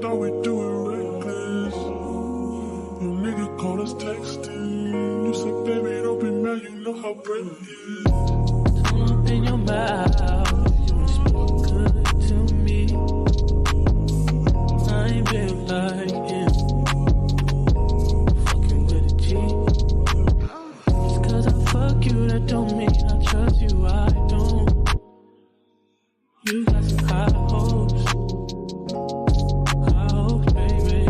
Thought we do it reckless. Your nigga called us texting. You said, baby, don't be mad, you know how bread is. Don't open your mouth. You speak good to me. I ain't built like him. Fucking with a G. Just cause I fuck you, that don't mean I trust you. I don't. You got some high hopes. High hopes, baby.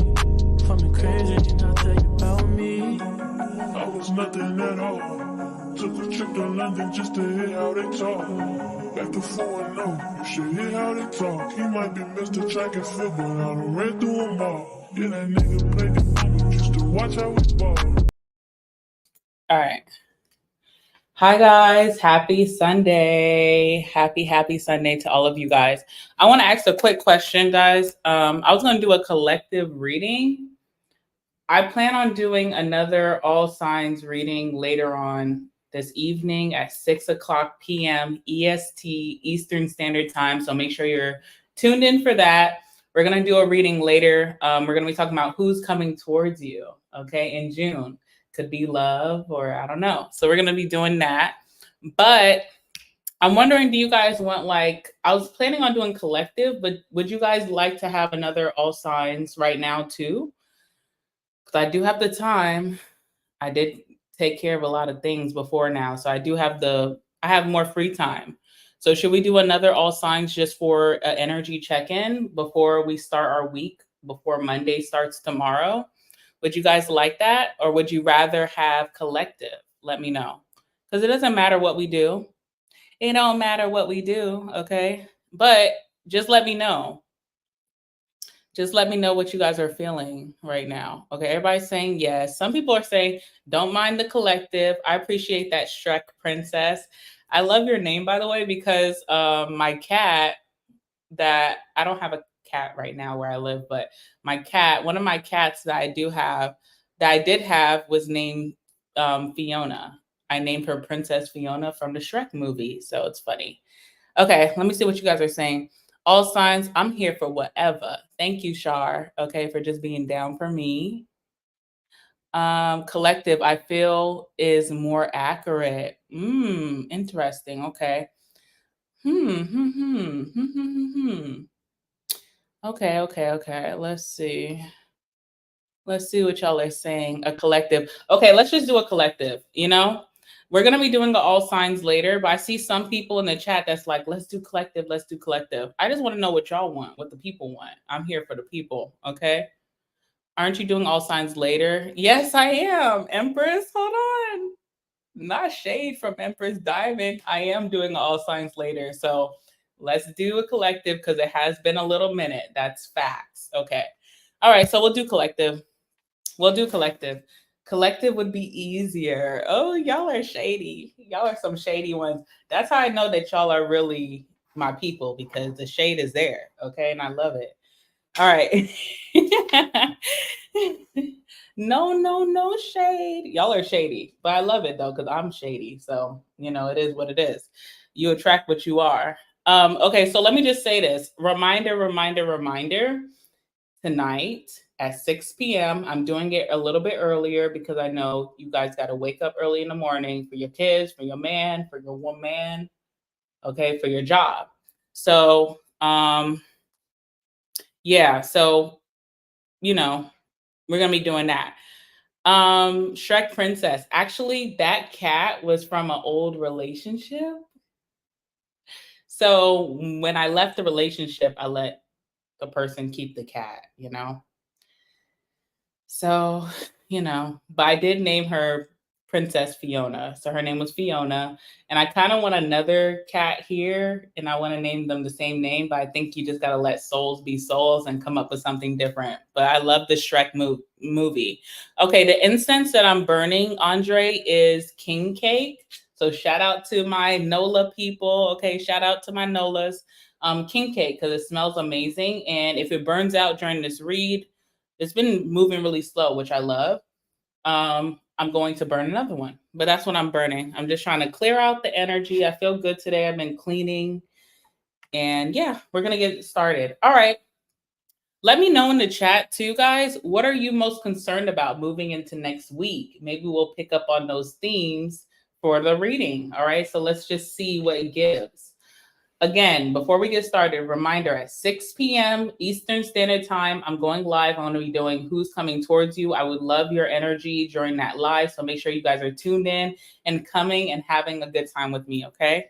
If I'm crazy, and I'll tell you about me. I was nothing at all. Took a trip to London just to hear how they talk. Back to 4-0, you should hear how they talk. He might be Mr. Track and Field, but I done ran through them all. Yeah, that nigga played the game just to watch how we ball. All right. Hi, guys. Happy Sunday. Happy Sunday to all of you guys. I want to ask a quick question, guys. I was going to do a collective reading. I plan on doing another all signs reading later on this evening at 6:00 p.m. EST, Eastern Standard Time. So make sure you're tuned in for that. We're going to do a reading later. We're going to be talking about who's coming towards you, okay, in June. Could be love or I don't know. So we're going to be doing that. But I'm wondering, do you guys want I was planning on doing collective, but would you guys like to have another all signs right now too? Because I do have the time. I did take care of a lot of things before now. So I have more free time. So should we do another all signs just for an energy check-in before we start our week, before Monday starts tomorrow? Would you guys like that? Or would you rather have collective? Let me know. Because it doesn't matter what we do. It don't matter what we do, okay? But just let me know. Just let me know what you guys are feeling right now. Okay, everybody's saying yes. Some people are saying, don't mind the collective. I appreciate that, Shrek Princess. I love your name, by the way, because my cat that I don't have a cat right now where I live, but one of my cats that I did have was named Fiona. I named her Princess Fiona from the Shrek movie. So it's funny. Okay, let me see what you guys are saying. All signs, I'm here for whatever. Thank you, Shar, okay, for just being down for me. Collective, I feel is more accurate. Interesting. Okay. Okay. Let's see. Let's see what y'all are saying. A collective. Okay, let's just do a collective, We're going to be doing the all signs later, but I see some people in the chat that's like, let's do collective. Let's do collective. I just want to know what y'all want, what the people want. I'm here for the people, okay? Aren't you doing all signs later? Yes, I am. Empress, hold on. Not shade from Empress Diamond. I am doing all signs later. So let's do a collective because it has been a little minute. That's facts. Okay. All right. So we'll do collective. Collective would be easier. Oh, y'all are shady. Y'all are some shady ones. That's how I know that y'all are really my people because the shade is there. Okay. And I love it. All right. No shade. Y'all are shady, but I love it though because I'm shady. So it is what it is. You attract what you are. Okay, so let me just say this: reminder. Tonight at 6 p.m. I'm doing it a little bit earlier because I know you guys got to wake up early in the morning for your kids, for your man, for your woman, okay, for your job. So yeah, so we're gonna be doing that. Shrek Princess. Actually, that cat was from an old relationship. So when I left the relationship, I let the person keep the cat. So, but I did name her Princess Fiona. So her name was Fiona. And I kind of want another cat here and I want to name them the same name, but I think you just got to let souls be souls and come up with something different. But I love the Shrek movie. Okay, the incense that I'm burning, Andre, is king cake. So shout out to my NOLA people. Okay, shout out to my NOLAs. King cake, because it smells amazing. And if it burns out during this read, it's been moving really slow, which I love. I'm going to burn another one, but that's what I'm burning. I'm just trying to clear out the energy. I feel good today. I've been cleaning and yeah, we're going to get started. All right. Let me know in the chat too, guys. What are you most concerned about moving into next week? Maybe we'll pick up on those themes for the reading. All right. So let's just see what it gives. Again, before we get started, reminder at 6 p.m. Eastern Standard Time, I'm going live. I'm going to be doing Who's Coming Towards You. I would love your energy during that live. So make sure you guys are tuned in and coming and having a good time with me. Okay.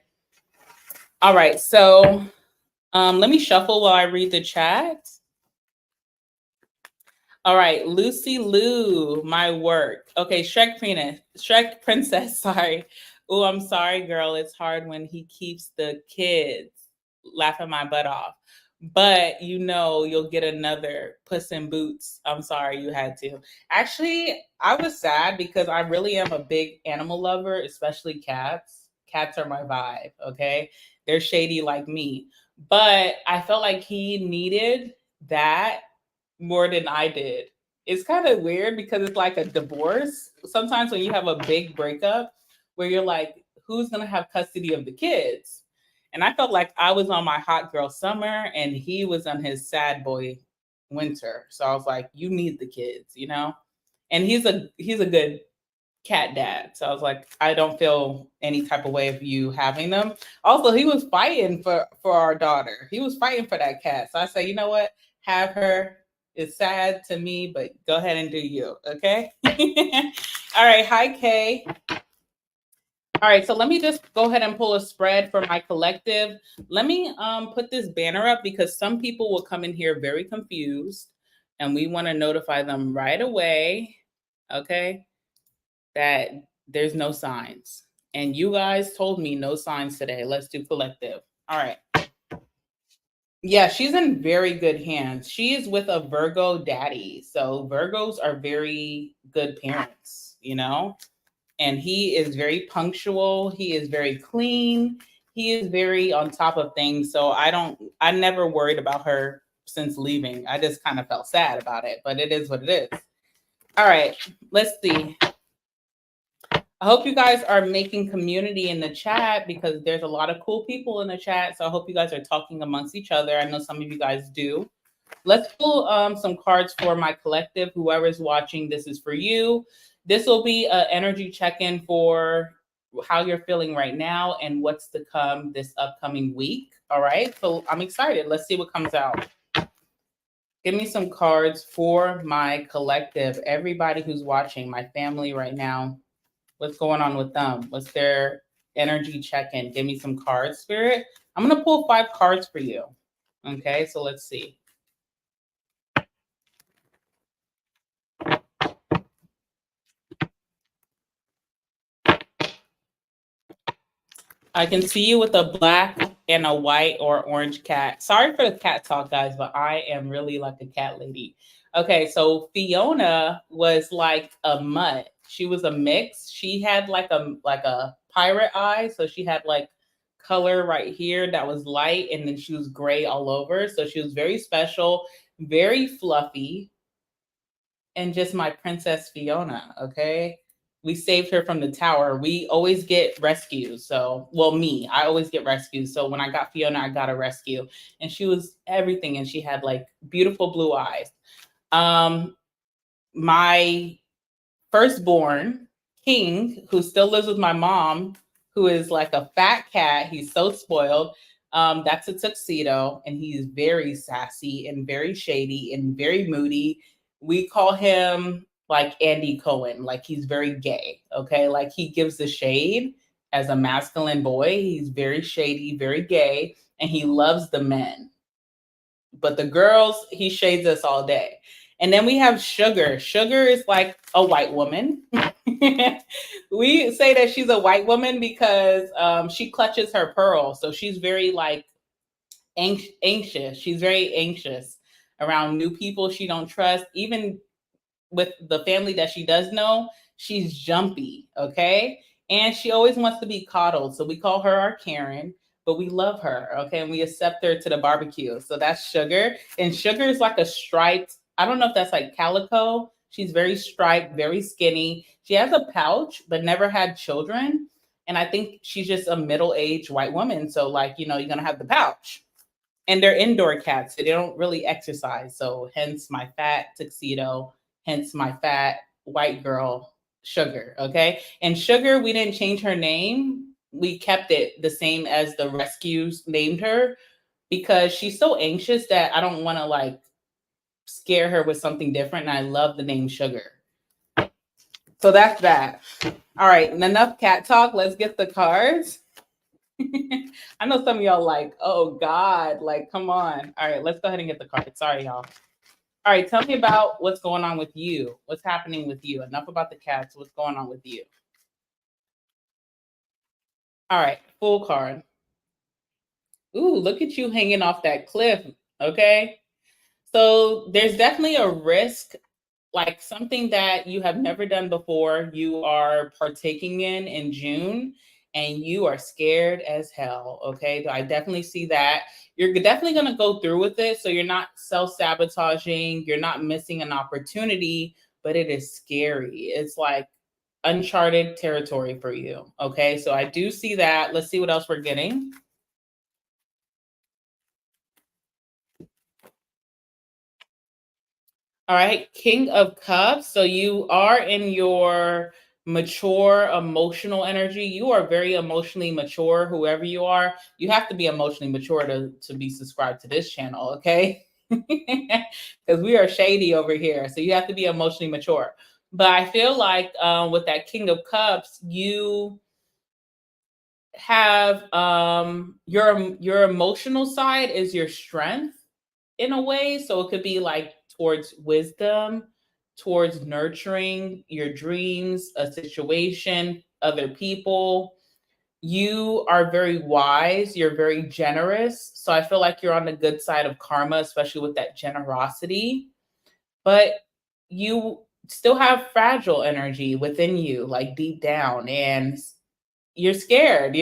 All right. So let me shuffle while I read the chat. All right, Lucy Lou, my work. Okay, Shrek Princess, sorry. Oh, I'm sorry, girl. It's hard when he keeps the kids laughing my butt off. But you know, you'll get another Puss in Boots. I'm sorry you had to. Actually, I was sad because I really am a big animal lover, especially cats. Cats are my vibe, okay? They're shady like me. But I felt like he needed that more than I did. It's kind of weird because it's like a divorce. Sometimes when you have a big breakup where you're like, who's going to have custody of the kids? And I felt like I was on my hot girl summer and he was on his sad boy winter. So I was like, you need the kids, you know? And he's a good cat dad. So I was like, I don't feel any type of way of you having them. Also, he was fighting for our daughter. He was fighting for that cat. So I said, you know what? Have her. It's sad to me, but go ahead and do you. Okay. All right. Hi, Kay. All right, so let me just go ahead and pull a spread for my collective. Let me put this banner up because some people will come in here very confused and we want to notify them right away, okay, that there's no signs. And you guys told me no signs today. Let's do collective. All right. Yeah, she's in very good hands. She is with a Virgo daddy. So Virgos are very good parents, you know? And he is very punctual. He is very clean. He is very on top of things. So I never worried about her since leaving. I just kind of felt sad about it, but it is what it is. All right, let's see. I hope you guys are making community in the chat because there's a lot of cool people in the chat. So I hope you guys are talking amongst each other. I know some of you guys do. Let's pull some cards for my collective. Whoever's watching, this is for you. This will be an energy check-in for how you're feeling right now and what's to come this upcoming week. All right, so I'm excited. Let's see what comes out. Give me some cards for my collective. Everybody who's watching, my family right now, what's going on with them? What's their energy check-in? Give me some cards, Spirit. I'm going to pull 5 cards for you. Okay, so let's see. I can see you with a black and a white or orange cat. Sorry for the cat talk, guys, but I am really like a cat lady. Okay, so Fiona was like a mutt. She was a mix. She had like a pirate eye, so she had like color right here that was light, and then she was gray all over. So she was very special, very fluffy, and just my Princess Fiona. Okay. We saved her from the tower. We always get rescues. So, well, I always get rescues. So when I got Fiona, I got a rescue, and she was everything. And she had like beautiful blue eyes. My firstborn, King, who still lives with my mom, who is like a fat cat. He's so spoiled. That's a tuxedo, and he's very sassy and very shady and very moody. We call him like Andy Cohen, like he's very gay, okay? Like he gives the shade as a masculine boy. He's very shady, very gay, and he loves the men. But the girls, he shades us all day. And then we have Sugar. Sugar is like a white woman. We say that she's a white woman because she clutches her pearl. So she's very like anxious. She's very anxious around new people she don't trust. Even with the family that she does know, she's jumpy, okay? And she always wants to be coddled. So we call her our Karen, but we love her, okay? And we accept her to the barbecue. So that's Sugar. And Sugar is like a striped, I don't know if that's like calico. She's very striped, very skinny. She has a pouch, but never had children. And I think she's just a middle-aged white woman. So like, you know, you're going to have the pouch. and they're indoor cats, so they don't really exercise. So hence my fat tuxedo, hence my fat white girl Sugar. Okay. And Sugar, we didn't change her name. We kept it the same as the rescues named her because she's so anxious that I don't want to like scare her with something different. And I love the name Sugar. So that's that. All right. And enough cat talk. Let's get the cards. I know some of y'all like, oh God, like, come on. All right, let's go ahead and get the card. Sorry, y'all. All right, tell me about what's going on with you. What's happening with you? Enough about the cats. What's going on with you? All right, full card. Ooh, look at you hanging off that cliff. Okay. So there's definitely a risk, like something that you have never done before, you are partaking in June, and you are scared as hell. Okay. I definitely see that. You're definitely going to go through with it. So you're not self-sabotaging, you're not missing an opportunity, but it is scary. It's like uncharted territory for you. Okay. So I do see that. Let's see what else we're getting. All right, King of Cups. So you are in your mature emotional energy. You are very emotionally mature, whoever you are. You have to be emotionally mature to be subscribed to this channel, okay? Because we are shady over here. So you have to be emotionally mature. But I feel like with that King of Cups, you have your emotional side is your strength in a way. So it could be like towards wisdom, towards nurturing your dreams, a situation, other people. You are very wise, you're very generous. So I feel like you're on the good side of karma, especially with that generosity. But you still have fragile energy within you, like deep down, and you're scared,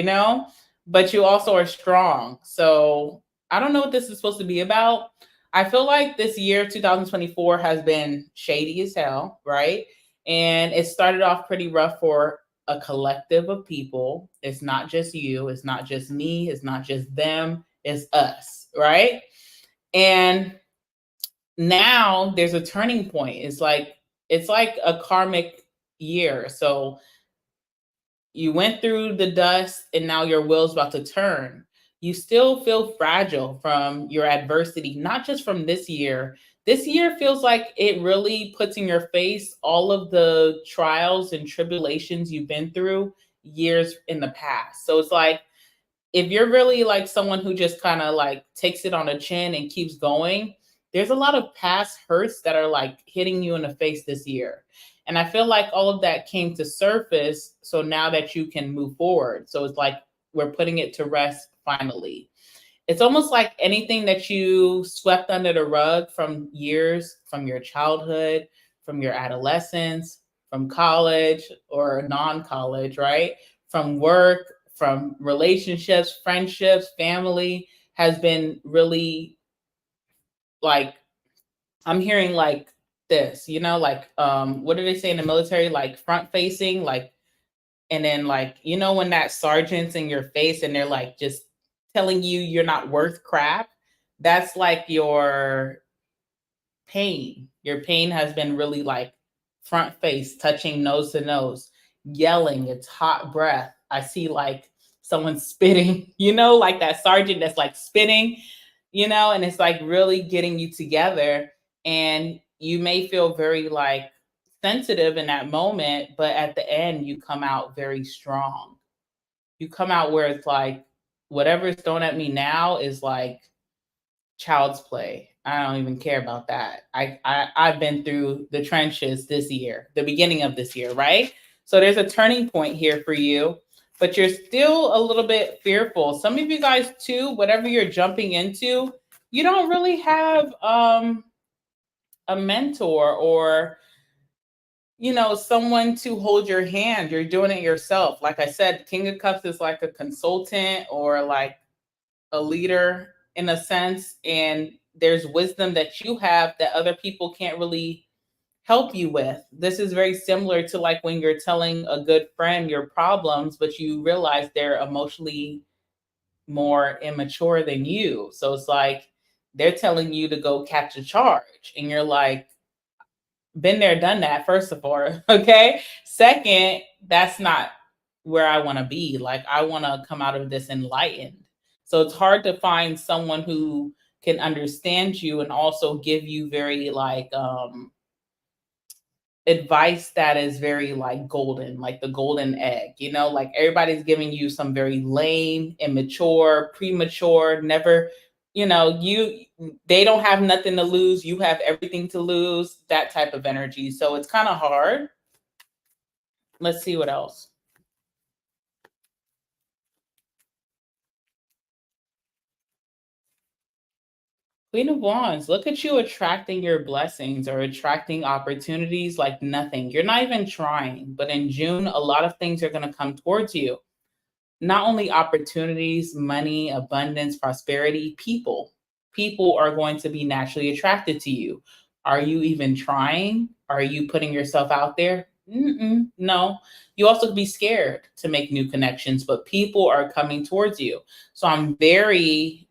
but you also are strong. So I don't know what this is supposed to be about. I feel like this year, 2024, has been shady as hell, right? And it started off pretty rough for a collective of people. It's not just you, it's not just me, it's not just them, it's us, right? And now there's a turning point. It's like a karmic year. So you went through the dust and now your will's about to turn. You still feel fragile from your adversity, not just from this year. This year feels like it really puts in your face all of the trials and tribulations you've been through years in the past. So it's like, if you're really like someone who just kind of like takes it on the chin and keeps going, there's a lot of past hurts that are like hitting you in the face this year. And I feel like all of that came to surface. So now that you can move forward. So it's like we're putting it to rest finally. It's almost like anything that you swept under the rug from years, from your childhood, from your adolescence, from college or non-college, right? From work, from relationships, friendships, family, has been really like, I'm hearing like this, like what do they say in the military? Like front facing, like, and then like, when that sergeant's in your face and they're like just telling you you're not worth crap. That's like your pain. Your pain has been really like front face, touching nose to nose, yelling, it's hot breath. I see like someone spitting, like that sergeant that's like spitting, and it's like really getting you together. And you may feel very like sensitive in that moment, but at the end, you come out very strong. You come out where it's like, whatever is thrown at me now is like child's play. I don't even care about that. I've been through the trenches this year, the beginning of this year, right? So there's a turning point here for you, but you're still a little bit fearful. Some of you guys too, whatever you're jumping into, you don't really have a mentor or someone to hold your hand. You're doing it yourself. Like I said, King of Cups is like a consultant or like a leader in a sense, and there's wisdom that you have that other people can't really help you with. This is very similar to like when you're telling a good friend your problems, but you realize they're emotionally more immature than you. So it's like they're telling you to go catch a charge. And you're like, been there, done that, first of all. Okay. Second, that's not where I want to be. Like, I want to come out of this enlightened. So it's hard to find someone who can understand you and also give you very like advice that is very like golden, like the golden egg, you know, like everybody's giving you some very lame, immature, premature, never, you know, they don't have nothing to lose, you have everything to lose, that type of energy. So it's kind of hard. Let's see what else. Queen of Wands, look at you attracting your blessings or attracting opportunities like nothing. You're not even trying, but in June, a lot of things are going to come towards you. Not only opportunities, money, abundance, prosperity, people. People are going to be naturally attracted to you. Are you even trying? Are you putting yourself out there? No. You also could be scared to make new connections, but people are coming towards you. So I'm very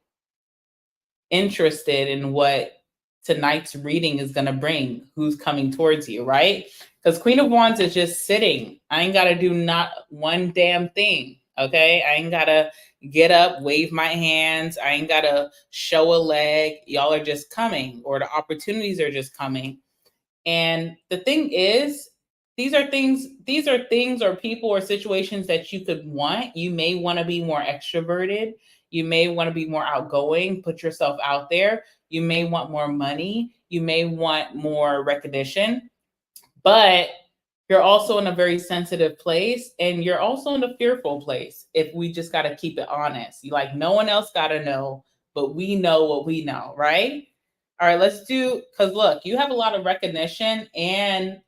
interested in what tonight's reading is going to bring, who's coming towards you, right? Because Queen of Wands is just sitting. I ain't got to do not one damn thing. Okay. I ain't got to get up, wave my hands. I ain't got to show a leg. Y'all are just coming, or the opportunities are just coming. And the thing is, these are things or people or situations that you could want. You may want to be more extroverted. You may want to be more outgoing, put yourself out there. You may want more money. You may want more recognition, but you're also in a very sensitive place, and you're also in a fearful place. If we just got to keep it honest, like no one else got to know, but we know what we know, right? All right, let's do, because look, you have a lot of recognition and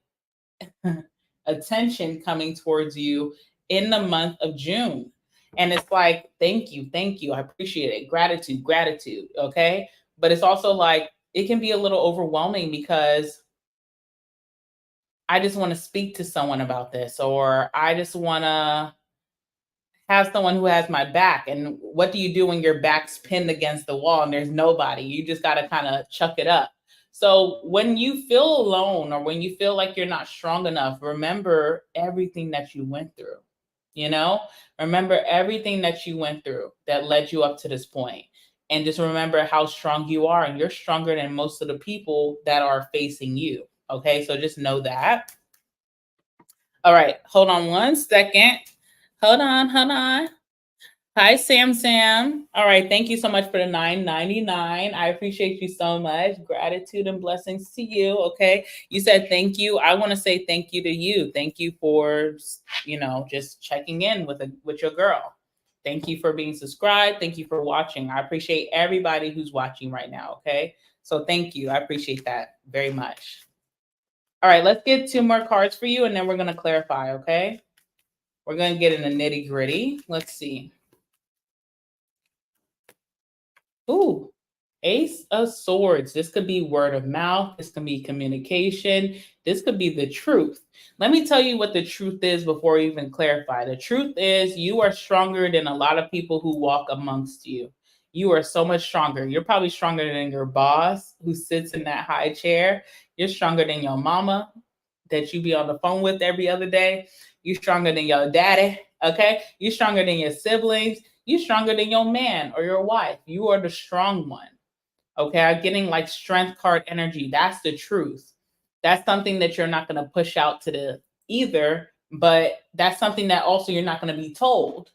attention coming towards you in the month of June. And it's like, thank you, thank you. I appreciate it. Gratitude, gratitude. Okay. But it's also like, it can be a little overwhelming because I just want to speak to someone about this, or I just want to have someone who has my back. And what do you do when your back's pinned against the wall and there's nobody? You just got to kind of chuck it up. So when you feel alone, or when you feel like you're not strong enough, remember everything that you went through. You know, remember everything that you went through that led you up to this point. And just remember how strong you are. And you're stronger than most of the people that are facing you. Okay, so just know that. All right, hold on one second. Hold on. Hi, Sam. All right, thank you so much for the $9.99. I appreciate you so much. Gratitude and blessings to you. Okay, you said thank you. I want to say thank you to you. Thank you for, you know, just checking in with your girl. Thank you for being subscribed. Thank you for watching. I appreciate everybody who's watching right now. Okay, so thank you. I appreciate that very much. All right, let's get 2 more cards for you, and then we're gonna clarify. Okay, we're gonna get in the nitty gritty. Let's see. Ooh, Ace of Swords. This could be word of mouth. This can be communication. This could be the truth. Let me tell you what the truth is before we even clarify. The truth is you are stronger than a lot of people who walk amongst you. You are so much stronger. You're probably stronger than your boss who sits in that high chair. You're stronger than your mama that you be on the phone with every other day. You're stronger than your daddy. Okay. You're stronger than your siblings. You're stronger than your man or your wife. You are the strong one. Okay. I'm getting like strength card energy. That's the truth. That's something that you're not going to push out to the either, but that's something that also you're not going to be told.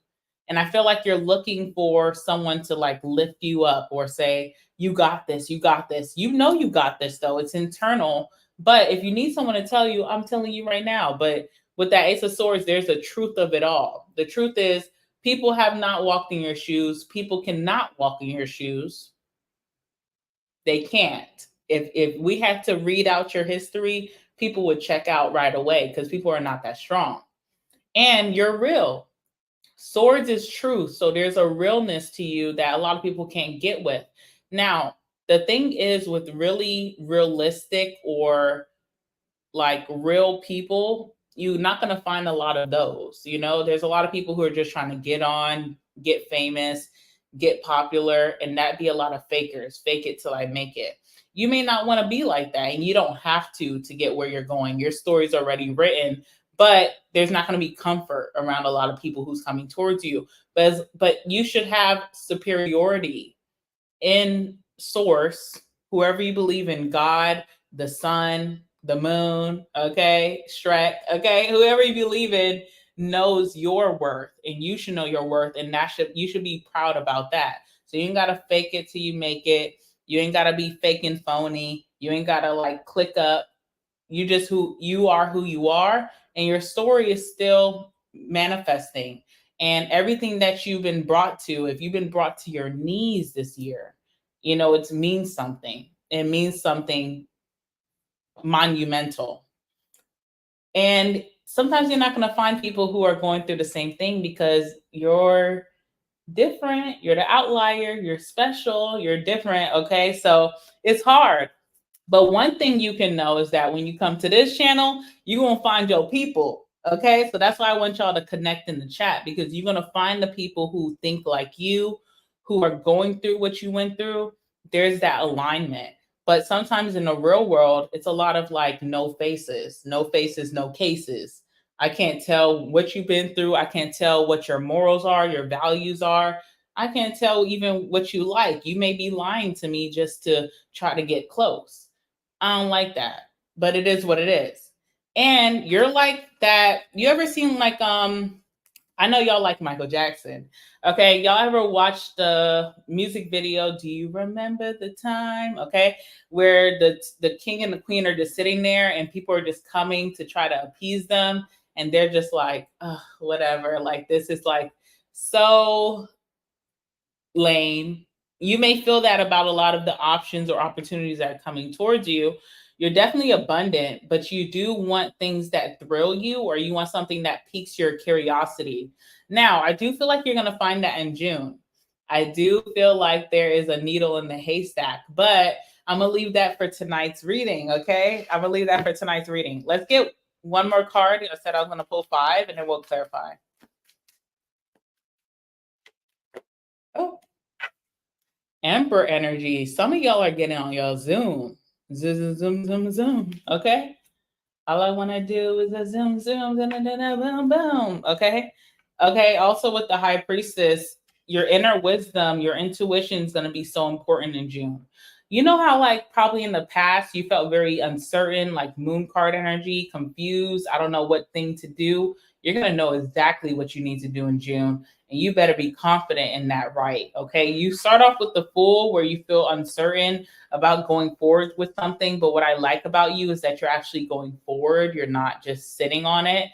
And I feel like you're looking for someone to like lift you up or say, you got this, you got this. You know, you got this though. It's internal. But if you need someone to tell you, I'm telling you right now. But with that Ace of Swords, there's a truth of it all. The truth is, people have not walked in your shoes. People cannot walk in your shoes. They can't. If we had to read out your history, people would check out right away because people are not that strong. And you're real. Swords is truth. So there's a realness to you that a lot of people can't get with. Now, the thing is with really realistic or like real people, you're not going to find a lot of those. You know, there's a lot of people who are just trying to get on, get famous, get popular, and that be a lot of fakers, fake it till I make it. You may not want to be like that, and you don't have to get where you're going. Your story's already written, but there's not going to be comfort around a lot of people who's coming towards you. But you should have superiority in source, whoever you believe in, God, the sun, the moon, okay, Shrek, okay, whoever you believe in knows your worth, and you should know your worth, and you should be proud about that. So you ain't gotta fake it till you make it. You ain't gotta be fake and phony. You ain't gotta like click up. You just who you are, and your story is still manifesting. And everything that you've been brought to, if you've been brought to your knees this year, you know, it means something. It means something monumental. And sometimes you're not going to find people who are going through the same thing because you're different. You're the outlier. You're special. You're different. Okay. So it's hard. But one thing you can know is that when you come to this channel, you're going to find your people. Okay. So that's why I want y'all to connect in the chat, because you're going to find the people who think like you, who are going through what you went through. There's that alignment. But sometimes in the real world, it's a lot of like no faces, no cases. I can't tell what you've been through. I can't tell what your morals are, your values are. I can't tell even what you like. You may be lying to me just to try to get close. I don't like that, but it is what it is. And you're like that. You ever seen like, I know y'all like Michael Jackson. Okay, y'all ever watched the music video, Do You Remember the Time? Okay, where the king and the queen are just sitting there and people are just coming to try to appease them. And they're just like, oh, whatever. Like, this is like so lame. You may feel that about a lot of the options or opportunities that are coming towards you. You're definitely abundant, but you do want things that thrill you, or you want something that piques your curiosity. Now, I do feel like you're going to find that in June. I do feel like there is a needle in the haystack, but I'm going to leave that for tonight's reading, okay? I'm going to leave that for tonight's reading. Let's get one more card. I said I was going to pull 5, and then we'll clarify. Oh. Emperor energy. Some of y'all are getting on your Zoom. Zoom, zoom, zoom, zoom. Okay. All I want to do is a zoom, zoom, boom, boom. Okay. Okay. Also with the high priestess, your inner wisdom, your intuition is going to be so important in June. You know how like probably in the past you felt very uncertain, like moon card energy, confused. I don't know what thing to do. You're going to know exactly what you need to do in June. And you better be confident in that, right? Okay. You start off with the Fool, where you feel uncertain about going forward with something. But what I like about you is that you're actually going forward. You're not just sitting on it.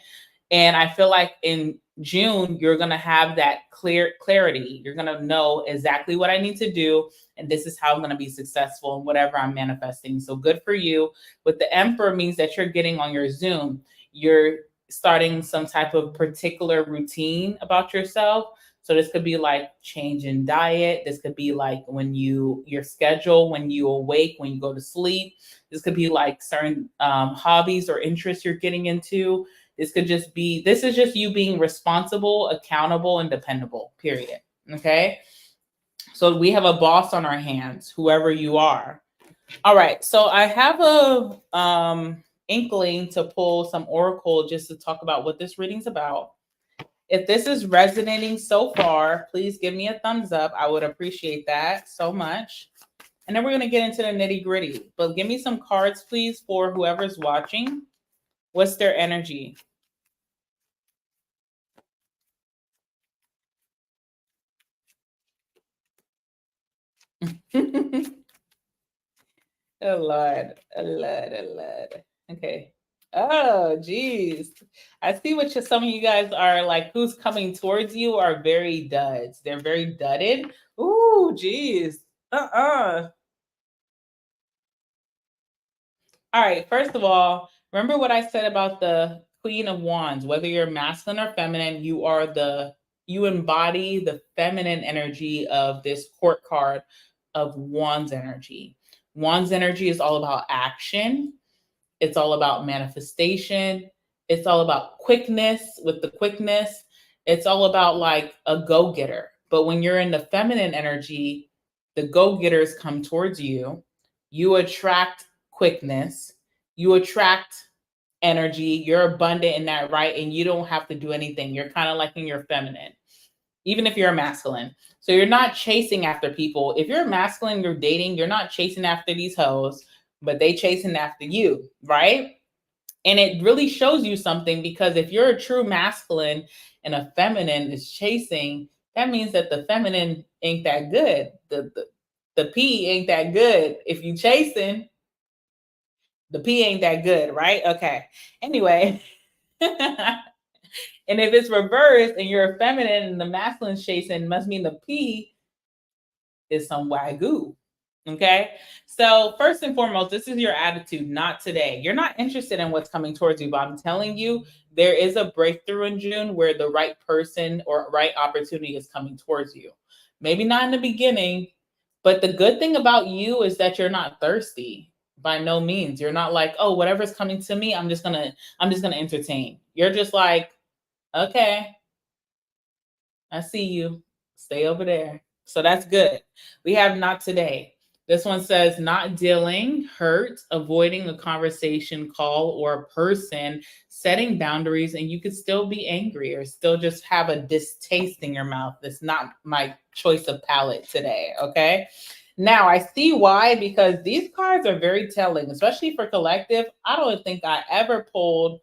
And I feel like in June, you're going to have that clarity. You're going to know exactly what I need to do. And this is how I'm going to be successful in whatever I'm manifesting. So good for you. With the Emperor means that you're getting on your Zoom. You're starting some type of particular routine about yourself. So this could be like change in diet. This could be like when your schedule, when you awake, when you go to sleep. This could be like certain hobbies or interests you're getting into. This is just you being responsible, accountable, and dependable, period. Okay. So we have a boss on our hands, whoever you are. All right. So I have a inkling to pull some oracle just to talk about what this reading's about. If this is resonating so far, please give me a thumbs up. I would appreciate that so much. And then we're going to get into the nitty gritty. But give me some cards, please, for whoever's watching. What's their energy? Oh, Lord. Oh, Lord. Oh, Lord. Okay. Oh, geez. I see what some of you guys are like, who's coming towards you are very duds. They're very dudded. Ooh, geez. All right. First of all, remember what I said about the Queen of Wands. Whether you're masculine or feminine, you embody the feminine energy of this court card of Wands energy. Wands energy is all about action. It's all about manifestation. It's all about quickness with the quickness. It's all about like a go-getter. But when you're in the feminine energy, the go-getters come towards you. You attract quickness. You attract energy. You're abundant in that, right? And you don't have to do anything. You're kind of like in your feminine, even if you're a masculine. So you're not chasing after people. If you're a masculine, you're dating, you're not chasing after these hoes, but they chasing after you, right? And it really shows you something, because if you're a true masculine and a feminine is chasing, that means that the feminine ain't that good. The P ain't that good. If you chasing, the P ain't that good, right? Okay. Anyway. And if it's reversed and you're a feminine and the masculine's chasing, must mean the P is some wagyu. Okay. So first and foremost, this is your attitude, not today. You're not interested in what's coming towards you, but I'm telling you, there is a breakthrough in June where the right person or right opportunity is coming towards you. Maybe not in the beginning, but the good thing about you is that you're not thirsty. By no means. You're not like, oh, whatever's coming to me, I'm just gonna entertain. You're just like, okay, I see you. Stay over there. So that's good. We have not today. This one says not dealing, hurt, avoiding a conversation, call, or a person, setting boundaries, and you could still be angry or still just have a distaste in your mouth. That's not my choice of palette today, okay? Now, I see why, because these cards are very telling, especially for collective. I don't think I ever pulled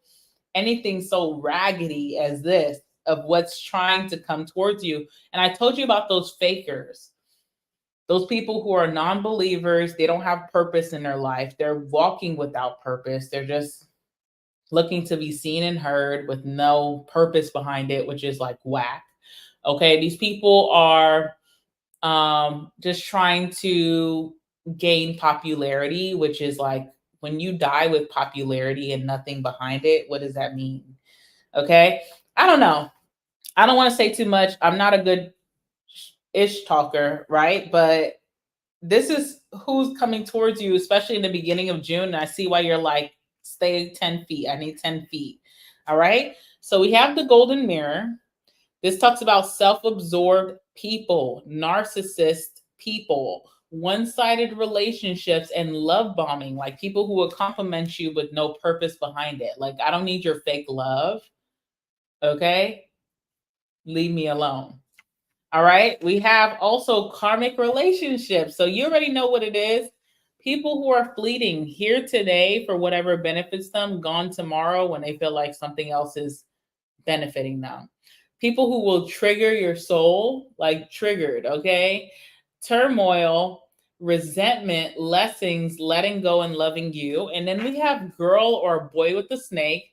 anything so raggedy as this of what's trying to come towards you. And I told you about those fakers. Those people who are non-believers, they don't have purpose in their life. They're walking without purpose. They're just looking to be seen and heard with no purpose behind it, which is like whack. Okay, these people are just trying to gain popularity, which is like when you die with popularity and nothing behind it, what does that mean? Okay, I don't know. I don't want to say too much. I'm not a good ish talker, right? But this is who's coming towards you, especially in the beginning of June. And I see why you're like, stay 10 feet. I need 10 feet. All right. So we have the golden mirror. This talks about self-absorbed people, narcissist people, one-sided relationships, and love bombing, like people who will compliment you with no purpose behind it. Like, I don't need your fake love. Okay. Leave me alone. All right. We have also karmic relationships. So you already know what it is. People who are fleeting, here today for whatever benefits them, gone tomorrow when they feel like something else is benefiting them. People who will trigger your soul, like triggered, okay? Turmoil, resentment, lessons, letting go and loving you. And then we have girl or boy with the snake.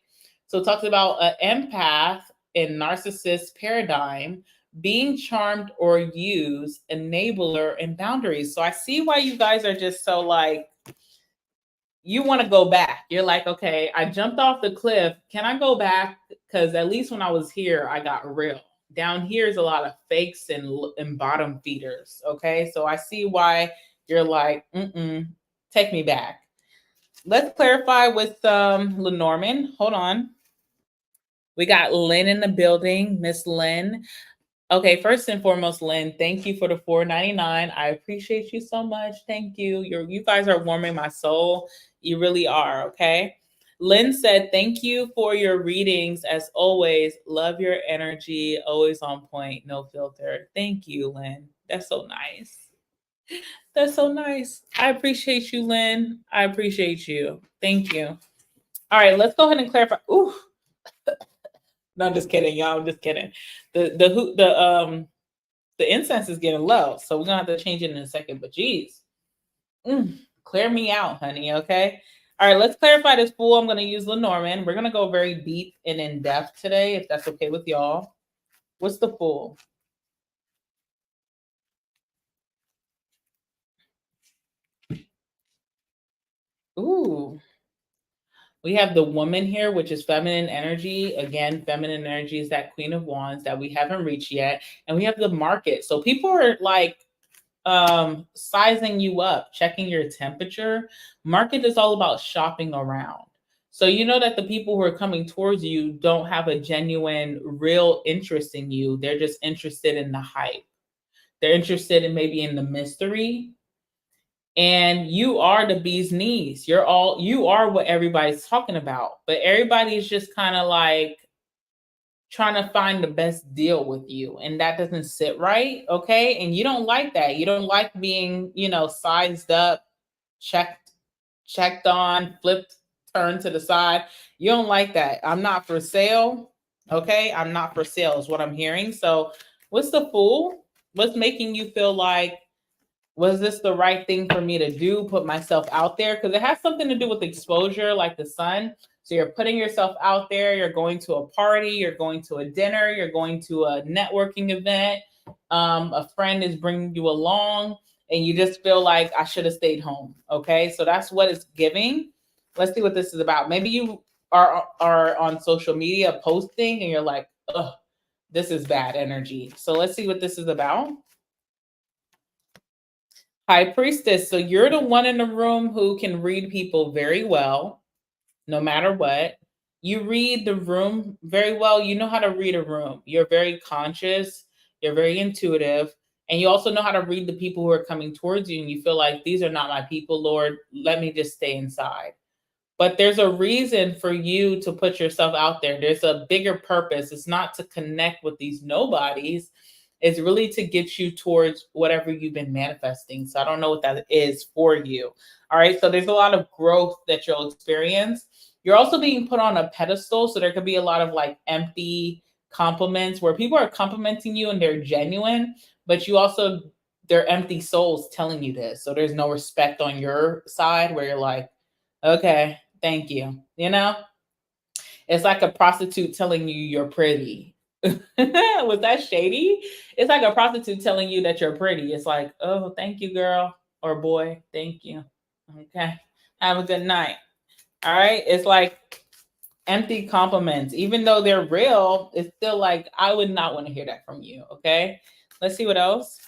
So it talks about an empath in narcissist paradigm, being charmed or used, enabler, and boundaries. So I see why you guys are just so like, you want to go back. You're like, okay, I jumped off the cliff. Can I go back? Because at least when I was here, I got real. Down here is a lot of fakes and bottom feeders. Okay, so I see why you're like, take me back. Let's clarify with Lenormand. Hold on. We got Lynn in the building, Miss Lynn. Okay, first and foremost, Lynn, thank you for the $4.99. I appreciate you so much. Thank you. You guys are warming my soul. You really are, okay? Lynn said, thank you for your readings. As always, love your energy. Always on point, no filter. Thank you, Lynn. That's so nice. That's so nice. I appreciate you, Lynn. I appreciate you. Thank you. All right, let's go ahead and clarify. Ooh. No, I'm just kidding, y'all. I'm just kidding. The incense is getting low, so we're gonna have to change it in a second. But geez, clear me out, honey. Okay. All right, let's clarify this fool. I'm gonna use Lenormand. We're gonna go very deep and in depth today, if that's okay with y'all. What's the fool? Ooh. We have the woman here, which is feminine energy. Again, feminine energy is that Queen of Wands that we haven't reached yet. And we have the market. So people are like sizing you up, checking your temperature. Market is all about shopping around. So you know that the people who are coming towards you don't have a genuine, real interest in you. They're just interested in the hype. They're interested in maybe in the mystery. And you are the bee's knees. You are what everybody's talking about. But everybody's just kind of like trying to find the best deal with you. And that doesn't sit right. Okay. And you don't like that. You don't like being, sized up, checked on, flipped, turned to the side. You don't like that. I'm not for sale. Okay. I'm not for sale is what I'm hearing. So what's the Fool? What's making you feel like, was this the right thing for me to do? Put myself out there? Because it has something to do with exposure, like the sun. So you're putting yourself out there. You're going to a party. You're going to a dinner. You're going to a networking event. A friend is bringing you along, and you just feel like I should have stayed home. Okay, so that's what it's giving. Let's see what this is about. Maybe you are on social media posting, and you're like, "Ugh, this is bad energy." So let's see what this is about. High Priestess. So you're the one in the room who can read people very well, no matter what. You read the room very well. You know how to read a room. You're very conscious. You're very intuitive. And you also know how to read the people who are coming towards you. And you feel like, these are not my people, Lord. Let me just stay inside. But there's a reason for you to put yourself out there. There's a bigger purpose. It's not to connect with these nobodies. It's really to get you towards whatever you've been manifesting. So I don't know what that is for you. All right. So there's a lot of growth that you'll experience. You're also being put on a pedestal. So there could be a lot of like empty compliments where people are complimenting you and they're genuine, but they're empty souls telling you this. So there's no respect on your side where you're like, okay, thank you. It's like a prostitute telling you you're pretty. Was that shady? It's like a prostitute telling you that you're pretty. It's like, oh, thank you, girl or boy. Thank you. Okay. Have a good night. All right. It's like empty compliments. Even though they're real, it's still like, I would not want to hear that from you. Okay. Let's see what else.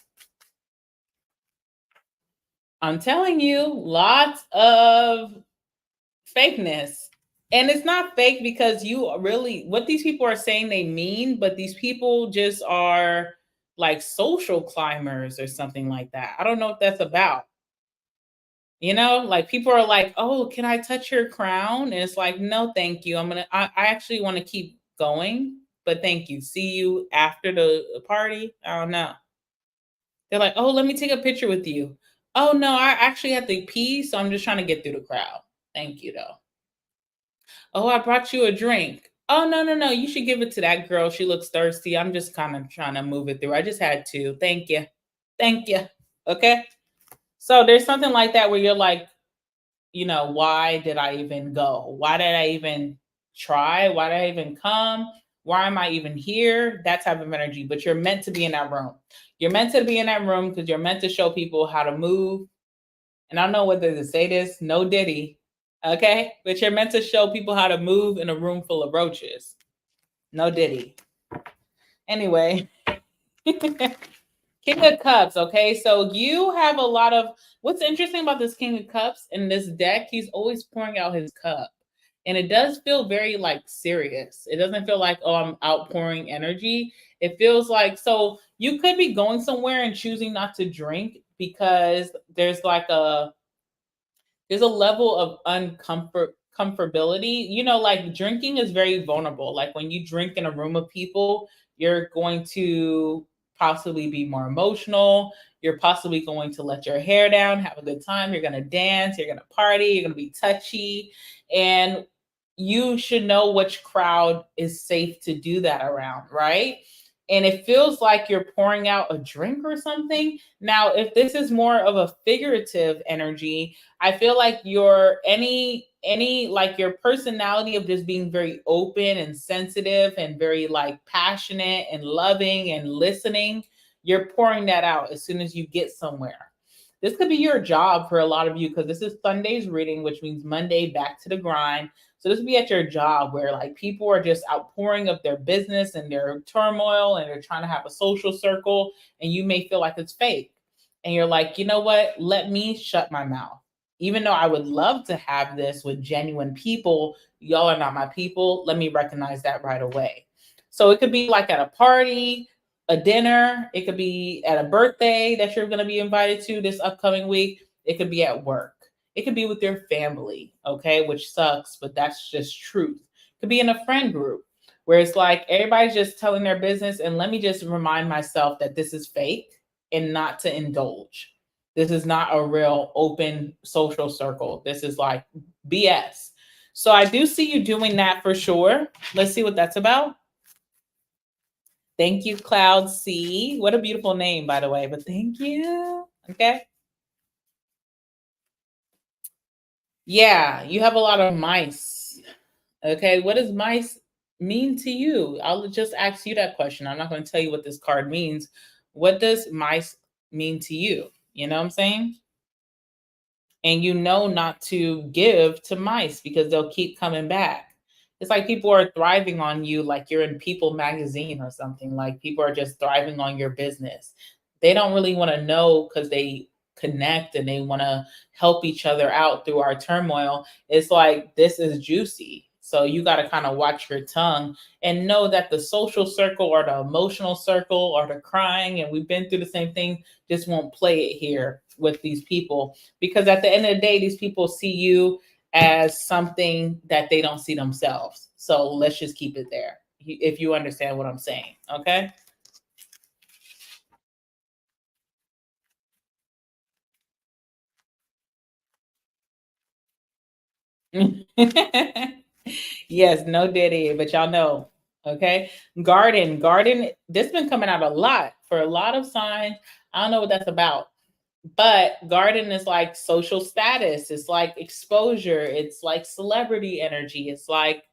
I'm telling you, lots of fakeness. And it's not fake because what these people are saying they mean, but these people just are like social climbers or something like that. I don't know what that's about. Like people are like, oh, can I touch your crown? And it's like, no, thank you. I actually want to keep going, but thank you. See you after the party. I don't know. They're like, oh, let me take a picture with you. Oh, no, I actually have to pee, so I'm just trying to get through the crowd. Thank you, though. Oh, I brought you a drink. Oh, no. You should give it to that girl. She looks thirsty. I'm just kind of trying to move it through. I just had to. Thank you. Thank you. Okay. So there's something like that where you're like, why did I even go? Why did I even try? Why did I even come? Why am I even here? That type of energy. But you're meant to be in that room. You're meant to be in that room because you're meant to show people how to move. And I don't know whether to say this. No Diddy. Okay, but you're meant to show people how to move in a room full of roaches. No Diddy. Anyway, King of Cups. Okay, so you have a lot of, what's interesting about this King of Cups in this deck, he's always pouring out his cup. And it does feel very like serious. It doesn't feel like, oh, I'm outpouring energy. It feels like, so you could be going somewhere and choosing not to drink because there's a level of comfortability. Like drinking is very vulnerable. Like when you drink in a room of people, you're going to possibly be more emotional. You're possibly going to let your hair down, have a good time. You're going to dance. You're going to party. You're going to be touchy. And you should know which crowd is safe to do that around, right? And it feels like you're pouring out a drink or something. Now, if this is more of a figurative energy, I feel like your your personality of just being very open and sensitive and very like passionate and loving and listening, you're pouring that out as soon as you get somewhere. This could be your job for a lot of you because this is Sunday's reading, which means Monday back to the grind. So this would be at your job where like people are just outpouring of their business and their turmoil and they're trying to have a social circle and you may feel like it's fake. And you're like, you know what? Let me shut my mouth. Even though I would love to have this with genuine people, y'all are not my people. Let me recognize that right away. So it could be like at a party, a dinner. It could be at a birthday that you're going to be invited to this upcoming week. It could be at work. It could be with your family, okay, which sucks, but that's just truth. It could be in a friend group where it's like everybody's just telling their business. And let me just remind myself that this is fake and not to indulge. This is not a real open social circle. This is like BS. So I do see you doing that for sure. Let's see what that's about. Thank you, Cloud C. What a beautiful name, by the way, but thank you. Okay. Yeah, you have a lot of mice. Okay, what does mice mean to you? I'll just ask you that question. I'm not going to tell you what this card means. What does mice mean to you? You know what I'm saying? And you know not to give to mice because they'll keep coming back. It's like people are thriving on you like you're in People magazine or something. Like people are just thriving on your business. They don't really want to know because they connect and they want to help each other out through our turmoil. It's like this is juicy. So you got to kind of watch your tongue and know that the social circle or the emotional circle or the crying, and we've been through the same thing, just won't play it here with these people. Because at the end of the day, these people see you as something that they don't see themselves. So let's just keep it there, if you understand what I'm saying, okay? Yes, no diddy, but y'all know, okay? Garden, this been coming out a lot for a lot of signs. I don't know what that's about. But garden is like social status, it's like exposure, it's like celebrity energy, it's like,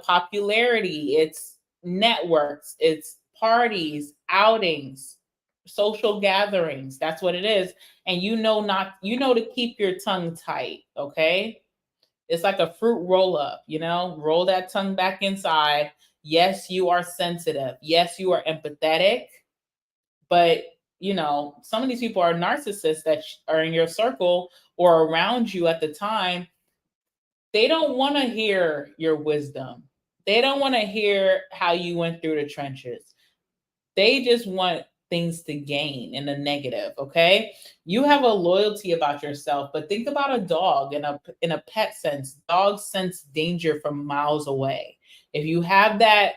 popularity, it's networks, it's parties, outings, social gatherings. That's what it is. And to keep your tongue tight, okay? It's like a fruit roll up, roll that tongue back inside. Yes, you are sensitive. Yes, you are empathetic. But, some of these people are narcissists that are in your circle or around you at the time. They don't want to hear your wisdom. They don't want to hear how you went through the trenches. They just want things to gain in the negative, okay? You have a loyalty about yourself, but think about a dog in a pet sense. Dogs sense danger from miles away. If you have that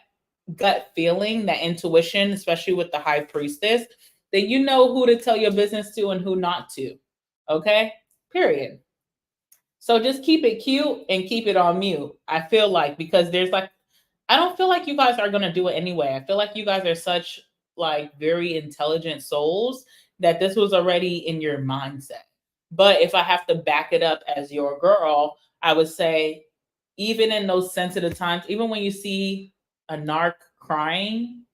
gut feeling, that intuition, especially with the high priestess, then you know who to tell your business to and who not to. Okay? Period. So just keep it cute and keep it on mute. I feel like, because I don't feel like you guys are going to do it anyway. I feel like you guys are such like very intelligent souls that this was already in your mindset. But if I have to back it up as your girl, I would say even in those sensitive times, even when you see a narc crying,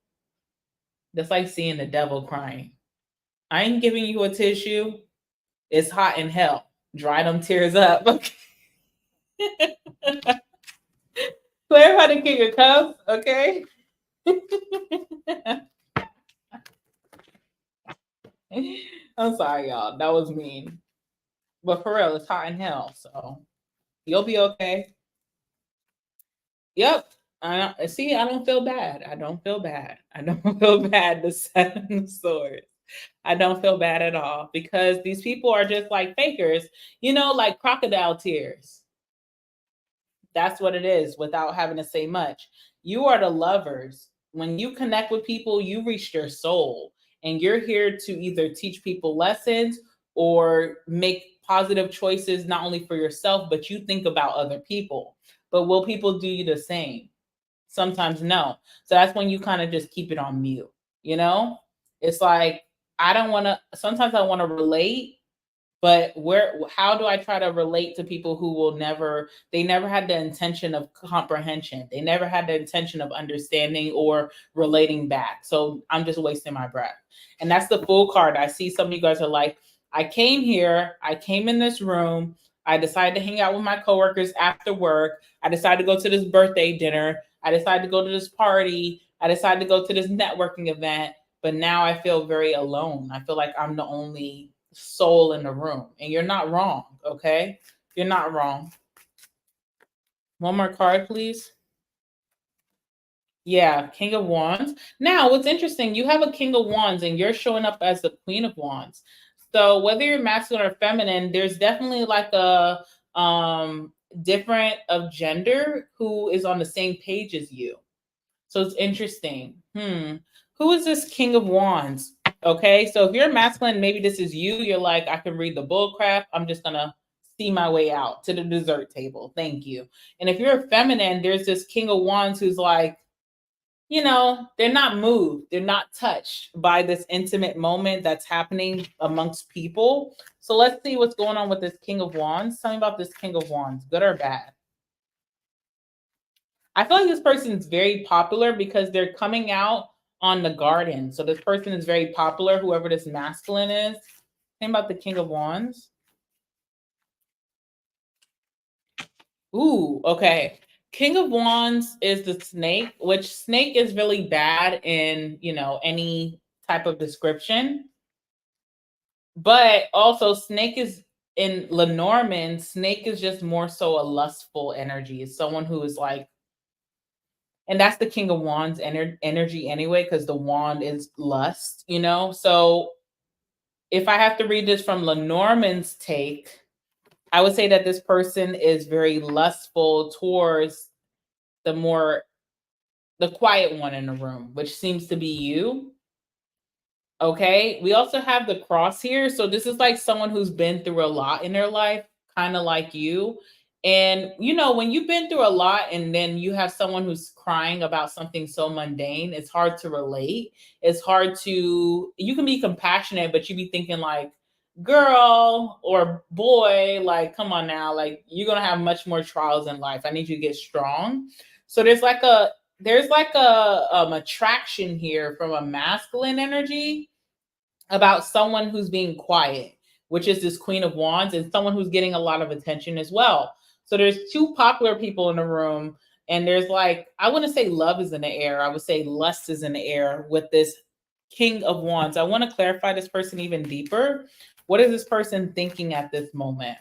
that's like seeing the devil crying. I ain't giving you a tissue. It's hot in hell. Dry them tears up. Okay. Clarify the king of cups, okay? I'm sorry, y'all. That was mean. But for real, it's hot in hell. So you'll be okay. Yep. I see. I don't feel bad. I don't feel bad. I don't feel bad. The Seven of Swords. I don't feel bad at all because these people are just like fakers, like crocodile tears. That's what it is without having to say much. You are the lovers. When you connect with people, you reach their soul, and you're here to either teach people lessons or make positive choices, not only for yourself, but you think about other people. But will people do you the same? Sometimes no. So that's when you kind of just keep it on mute, It's like, I don't want to, sometimes I want to relate, but how do I try to relate to people who they never had the intention of comprehension. They never had the intention of understanding or relating back. So I'm just wasting my breath. And that's the Fool card. I see some of you guys are like, I came in this room. I decided to hang out with my coworkers after work. I decided to go to this birthday dinner. I decided to go to this party. I decided to go to this networking event. But now I feel very alone. I feel like I'm the only soul in the room. And you're not wrong, okay? You're not wrong. One more card, please. Yeah, King of Wands. Now, what's interesting, you have a King of Wands and you're showing up as the Queen of Wands. So whether you're masculine or feminine, there's definitely like a different of gender who is on the same page as you. So it's interesting. Who is this King of Wands? Okay, so if you're masculine, maybe this is you. You're like, I can read the bull crap. I'm just gonna see my way out to the dessert table. Thank you. And if you're feminine, there's this King of Wands who's like, they're not moved, they're not touched by this intimate moment that's happening amongst people. So let's see what's going on with this King of Wands. Tell me about this King of Wands, good or bad? I feel like this person is very popular because they're coming out on the garden. So this person is very popular, whoever this masculine is. Think about the King of Wands. Ooh, okay. King of Wands is the snake, which snake is really bad in, any type of description. But also snake is in Lenormand, snake is just more so a lustful energy. It's someone who is like, and that's the King of Wands energy anyway, because the wand is lust, So if I have to read this from Lenormand's take, I would say that this person is very lustful towards the quiet one in the room, which seems to be you. Okay. We also have the cross here. So this is like someone who's been through a lot in their life, kind of like you. And, when you've been through a lot and then you have someone who's crying about something so mundane, it's hard to relate. It's hard you can be compassionate, but you be thinking like, girl or boy, like, come on now, like you're going to have much more trials in life. I need you to get strong. So there's like a attraction here from a masculine energy about someone who's being quiet, which is this Queen of Wands, and someone who's getting a lot of attention as well. So there's two popular people in the room, and there's like, I wouldn't say love is in the air. I would say lust is in the air with this King of Wands. I want to clarify this person even deeper. What is this person thinking at this moment?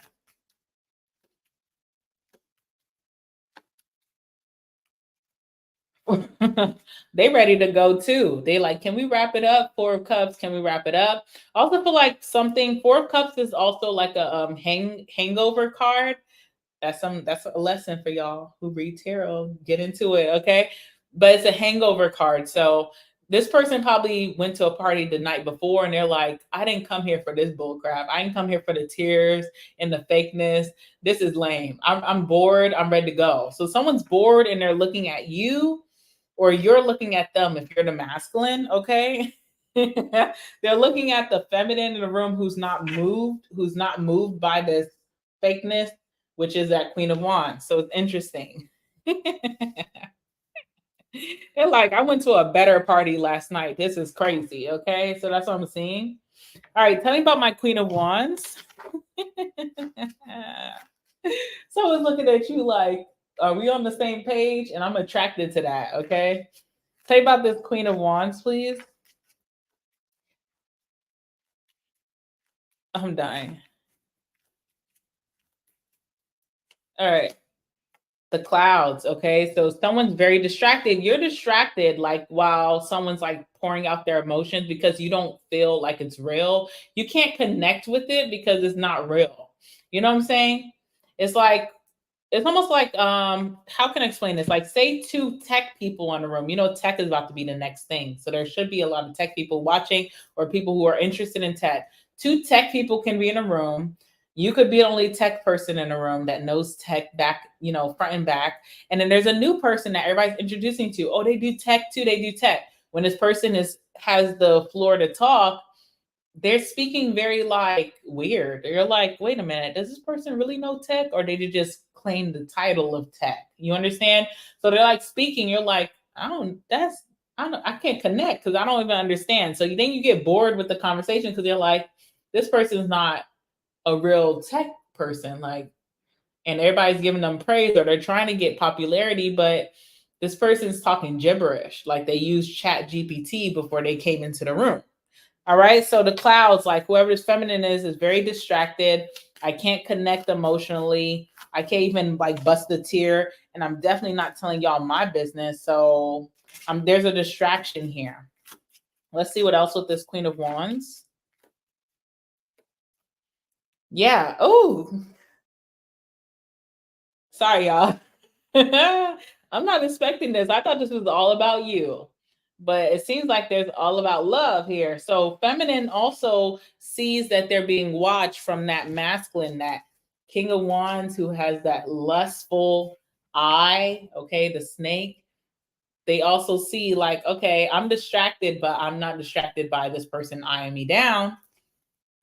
They ready to go too. They like, can we wrap it up? Four of Cups, can we wrap it up? I also feel like Four of Cups is also like a hangover card. That's a lesson for y'all who read tarot. Get into it, okay? But it's a hangover card. So this person probably went to a party the night before and they're like, I didn't come here for this bull crap. I didn't come here for the tears and the fakeness. This is lame. I'm bored. I'm ready to go. So someone's bored and they're looking at you, or you're looking at them if you're the masculine, okay? They're looking at the feminine in the room who's not moved by this fakeness, which is that Queen of Wands. So it's interesting. They're like, I went to a better party last night. This is crazy. Okay. So that's what I'm seeing. All right. Tell me about my Queen of Wands. Someone's looking at you like, are we on the same page? And I'm attracted to that. Okay. Tell me about this Queen of Wands, please. I'm dying. All right. The clouds. Okay. So someone's very distracted. You're distracted, like while someone's like pouring out their emotions because you don't feel like it's real. You can't connect with it because it's not real. You know what I'm saying? It's like, it's almost like, how can I explain this? Like, say two tech people in a room, tech is about to be the next thing. So there should be a lot of tech people watching or people who are interested in tech. Two tech people can be in a room. You could be the only tech person in a room that knows tech back, front and back. And then there's a new person that everybody's introducing to. Oh, they do tech too. They do tech. When this person has the floor to talk, they're speaking very like weird. You're like, wait a minute, does this person really know tech, or did they just claim the title of tech? You understand? So they're like speaking. You're like, I can't connect because I don't even understand. So then you get bored with the conversation because you're like, this person's not a real tech person, like, and everybody's giving them praise or they're trying to get popularity, but this person's talking gibberish. Like they used Chat GPT before they came into the room. All right. So the clouds, like whoever this feminine is very distracted. I can't connect emotionally. I can't even like bust a tear. And I'm definitely not telling y'all my business. So There's a distraction here. Let's see what else with this Queen of Wands. Yeah. Oh, sorry, y'all. I'm not expecting this. I thought this was all about you, but it seems like there's all about love here. So feminine also sees that they're being watched from that masculine, that King of Wands who has that lustful eye, okay, the snake. They also see like, okay, I'm distracted, but I'm not distracted by this person eyeing me down.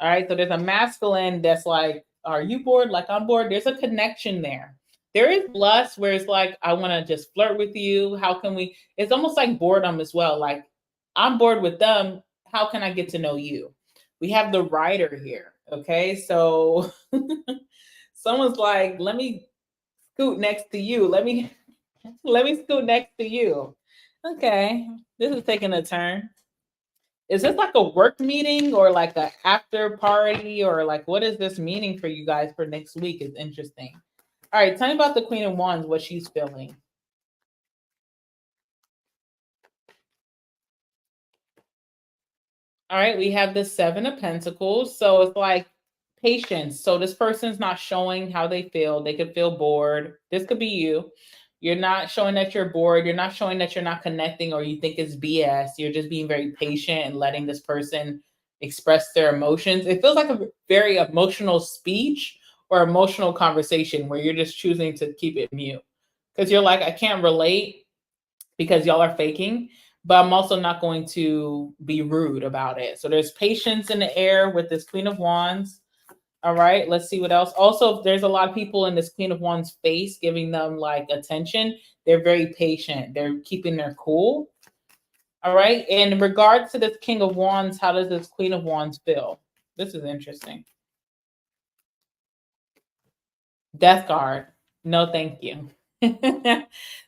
All right, so there's a masculine that's like, are you bored? Like, I'm bored. There's a connection there. There is lust where it's like, I want to just flirt with you. How can we? It's almost like boredom as well. Like, I'm bored with them. How can I get to know you? We have the writer here. Okay, so someone's like, let me scoot next to you. Let me scoot next to you. Okay, this is taking a turn. Is this like a work meeting or like a after party, or like what is this meaning for you guys for next week? Is interesting. All right, tell me about the Queen of Wands, what she's feeling. All right, we have the Seven of Pentacles. So it's like patience. So this person's not showing how they feel. They could feel bored. This could be you. You're not showing that you're bored. You're not showing that you're not connecting or you think it's BS. You're just being very patient and letting this person express their emotions. It feels like a very emotional speech or emotional conversation where you're just choosing to keep it mute. Because you're like, I can't relate because y'all are faking, but I'm also not going to be rude about it. So there's patience in the air with this Queen of Wands. All right, let's see what else. Also, there's a lot of people in this Queen of Wands face giving them like attention. They're very patient. They're keeping their cool. All right. And in regards to this King of Wands, how does this Queen of Wands feel? This is interesting. Death card. No, thank you.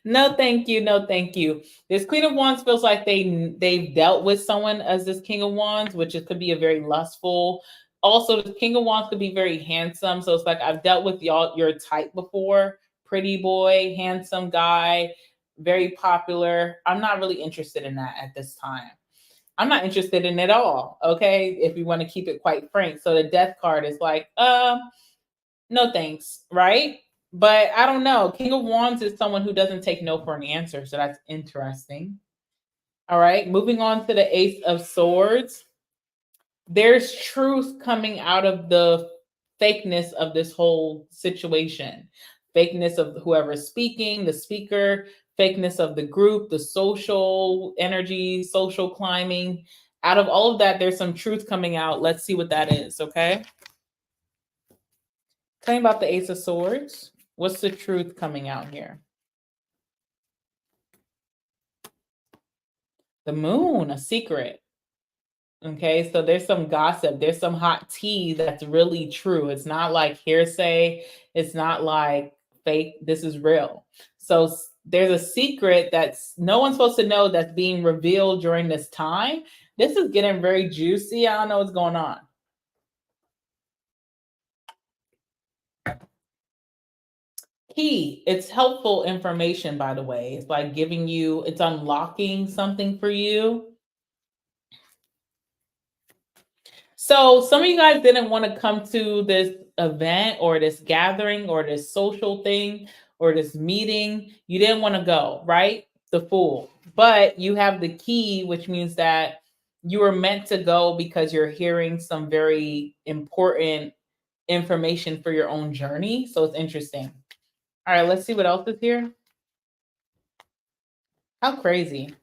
No, thank you. No, thank you. This Queen of Wands feels like they've dealt with someone as this King of Wands, which could be a very lustful. Also, the King of Wands could be very handsome. So it's like I've dealt with y'all, your type before. Pretty boy, handsome guy, very popular. I'm not really interested in that at this time. I'm not interested in it all. Okay. If you want to keep it quite frank. So the death card is like, no thanks, right? But I don't know. King of Wands is someone who doesn't take no for an answer. So that's interesting. All right. Moving on to the Ace of Swords. There's truth coming out of the fakeness of this whole situation. Fakeness of whoever's speaking, the speaker, fakeness of the group, the social energy, social climbing. Out of all of that, there's some truth coming out. Let's see what that is, okay? Tell me about the Ace of Swords. What's the truth coming out here? The Moon, a secret. Okay, so there's some gossip. There's some hot tea that's really true. It's not like hearsay. It's not like fake. This is real. So there's a secret that's no one's supposed to know that's being revealed during this time. This is getting very juicy. I don't know what's going on. Key, it's helpful information, by the way. It's like giving you, it's unlocking something for you. So some of you guys didn't want to come to this event or this gathering or this social thing or this meeting. You didn't want to go, right? The Fool. But you have the key, which means that you were meant to go because you're hearing some very important information for your own journey. So it's interesting. All right, let's see what else is here. How crazy.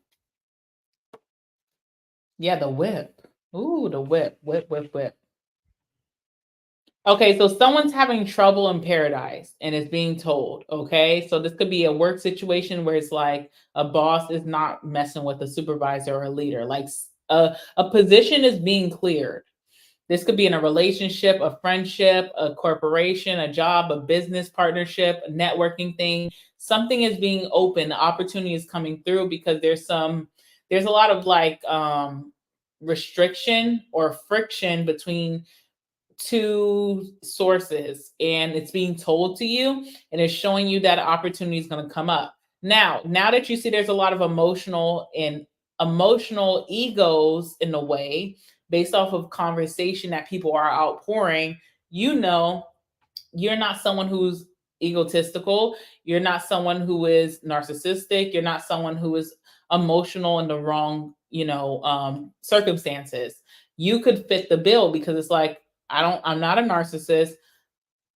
Yeah, the whip. Ooh, the whip. Whip. Okay, so someone's having trouble in paradise and it's being told. Okay, so this could be a work situation where it's like a boss is not messing with a supervisor or a leader. Like a position is being cleared. This could be in a relationship, a friendship, a corporation, a job, a business partnership, a networking thing. Something is being open. The opportunity is coming through because there's a lot of like restriction or friction between two sources, and it's being told to you and it's showing you that opportunity is going to come up. Now that you see there's a lot of emotional egos in a way based off of conversation that people are outpouring, you know you're not someone who's egotistical. You're not someone who is narcissistic. You're not someone who is emotional in the wrong, circumstances. You could fit the bill because it's like, I'm not a narcissist.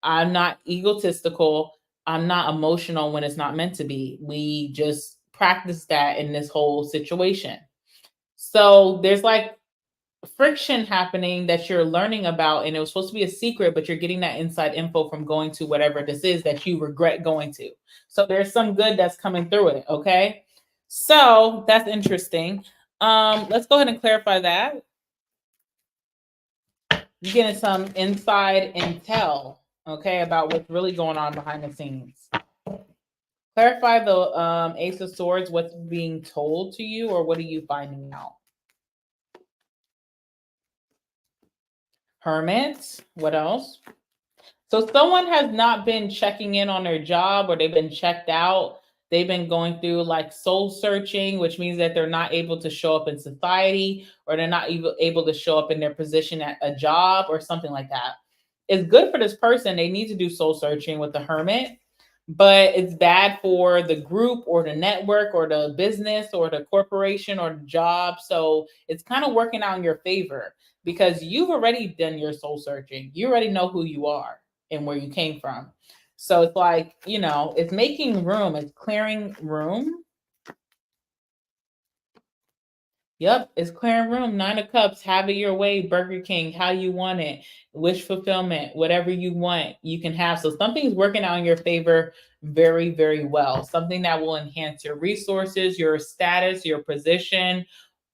I'm not egotistical. I'm not emotional when it's not meant to be. We just practice that in this whole situation. So there's like friction happening that you're learning about, and it was supposed to be a secret, but you're getting that inside info from going to whatever this is that you regret going to. So there's some good that's coming through it. Okay. So that's interesting. Let's go ahead and clarify that. You're getting some inside intel, okay, about what's really going on behind the scenes. Clarify the Ace of Swords, what's being told to you, or what are you finding out? Hermit, what else? So someone has not been checking in on their job, or they've been checked out. They've been going through like soul searching, which means that they're not able to show up in society, or they're not even able to show up in their position at a job or something like that. It's good for this person. They need to do soul searching with the Hermit, but it's bad for the group or the network or the business or the corporation or the job. So it's kind of working out in your favor because you've already done your soul searching. You already know who you are and where you came from. So it's like, it's making room, it's clearing room. Yep, it's clearing room. 9 of Cups, have it your way, Burger King, how you want it, wish fulfillment, whatever you want, you can have. So something's working out in your favor very, very well. Something that will enhance your resources, your status, your position,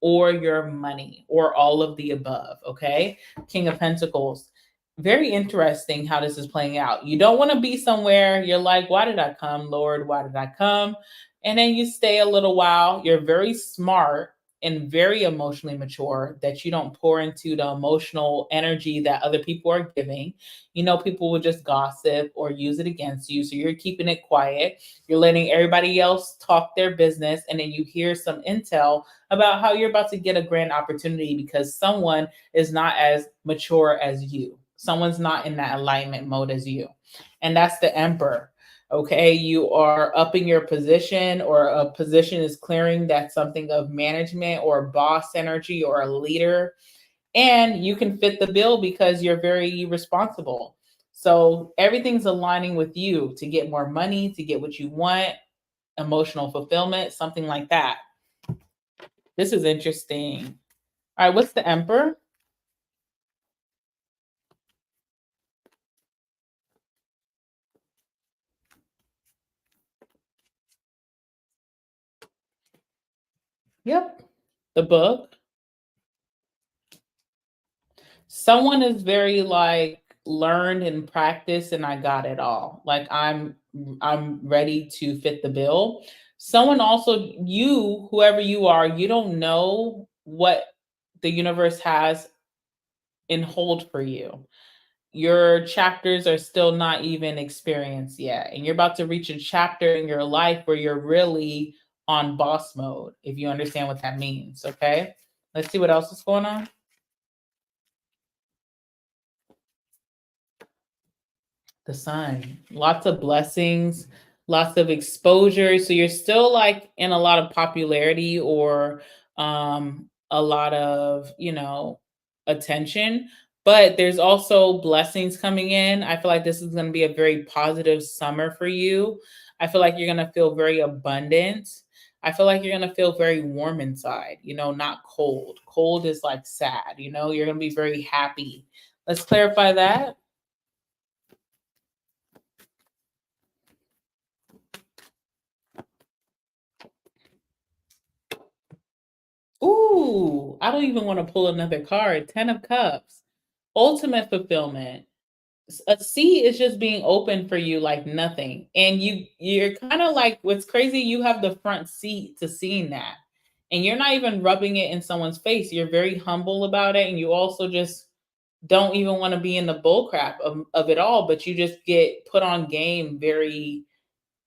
or your money, or all of the above. Okay. King of Pentacles. Very interesting how this is playing out. You don't want to be somewhere you're like, why did I come, Lord? Why did I come? And then you stay a little while. You're very smart and very emotionally mature, that you don't pour into the emotional energy that other people are giving. People will just gossip or use it against you. So you're keeping it quiet. You're letting everybody else talk their business. And then you hear some intel about how you're about to get a grand opportunity because someone is not as mature as you. Someone's not in that alignment mode as you. And that's the Emperor. Okay, you are upping your position, or a position is clearing. That's something of management or boss energy or a leader. And you can fit the bill because you're very responsible. So everything's aligning with you to get more money, to get what you want, emotional fulfillment, something like that. This is interesting. All right, what's the Emperor? Yep, the Book. Someone is very like learned and practiced, and I got it all. Like I'm ready to fit the bill. Someone also, you, whoever you are, you don't know what the universe has in hold for you. Your chapters are still not even experienced yet, and you're about to reach a chapter in your life where you're really on boss mode, if you understand what that means. Okay, let's see what else is going on. The Sun. Lots of blessings, lots of exposure. So you're still like in a lot of popularity, or a lot of, attention, but there's also blessings coming in. I feel like this is going to be a very positive summer for you. I feel like you're going to feel very abundant. I feel like you're going to feel very warm inside, not cold. Cold is like sad, you're going to be very happy. Let's clarify that. Ooh, I don't even want to pull another card. 10 of Cups. Ultimate fulfillment. A sea is just being open for you like nothing. And you're kind of like, what's crazy, you have the front seat to seeing that. And you're not even rubbing it in someone's face. You're very humble about it. And you also just don't even want to be in the bull crap of it all, but you just get put on game very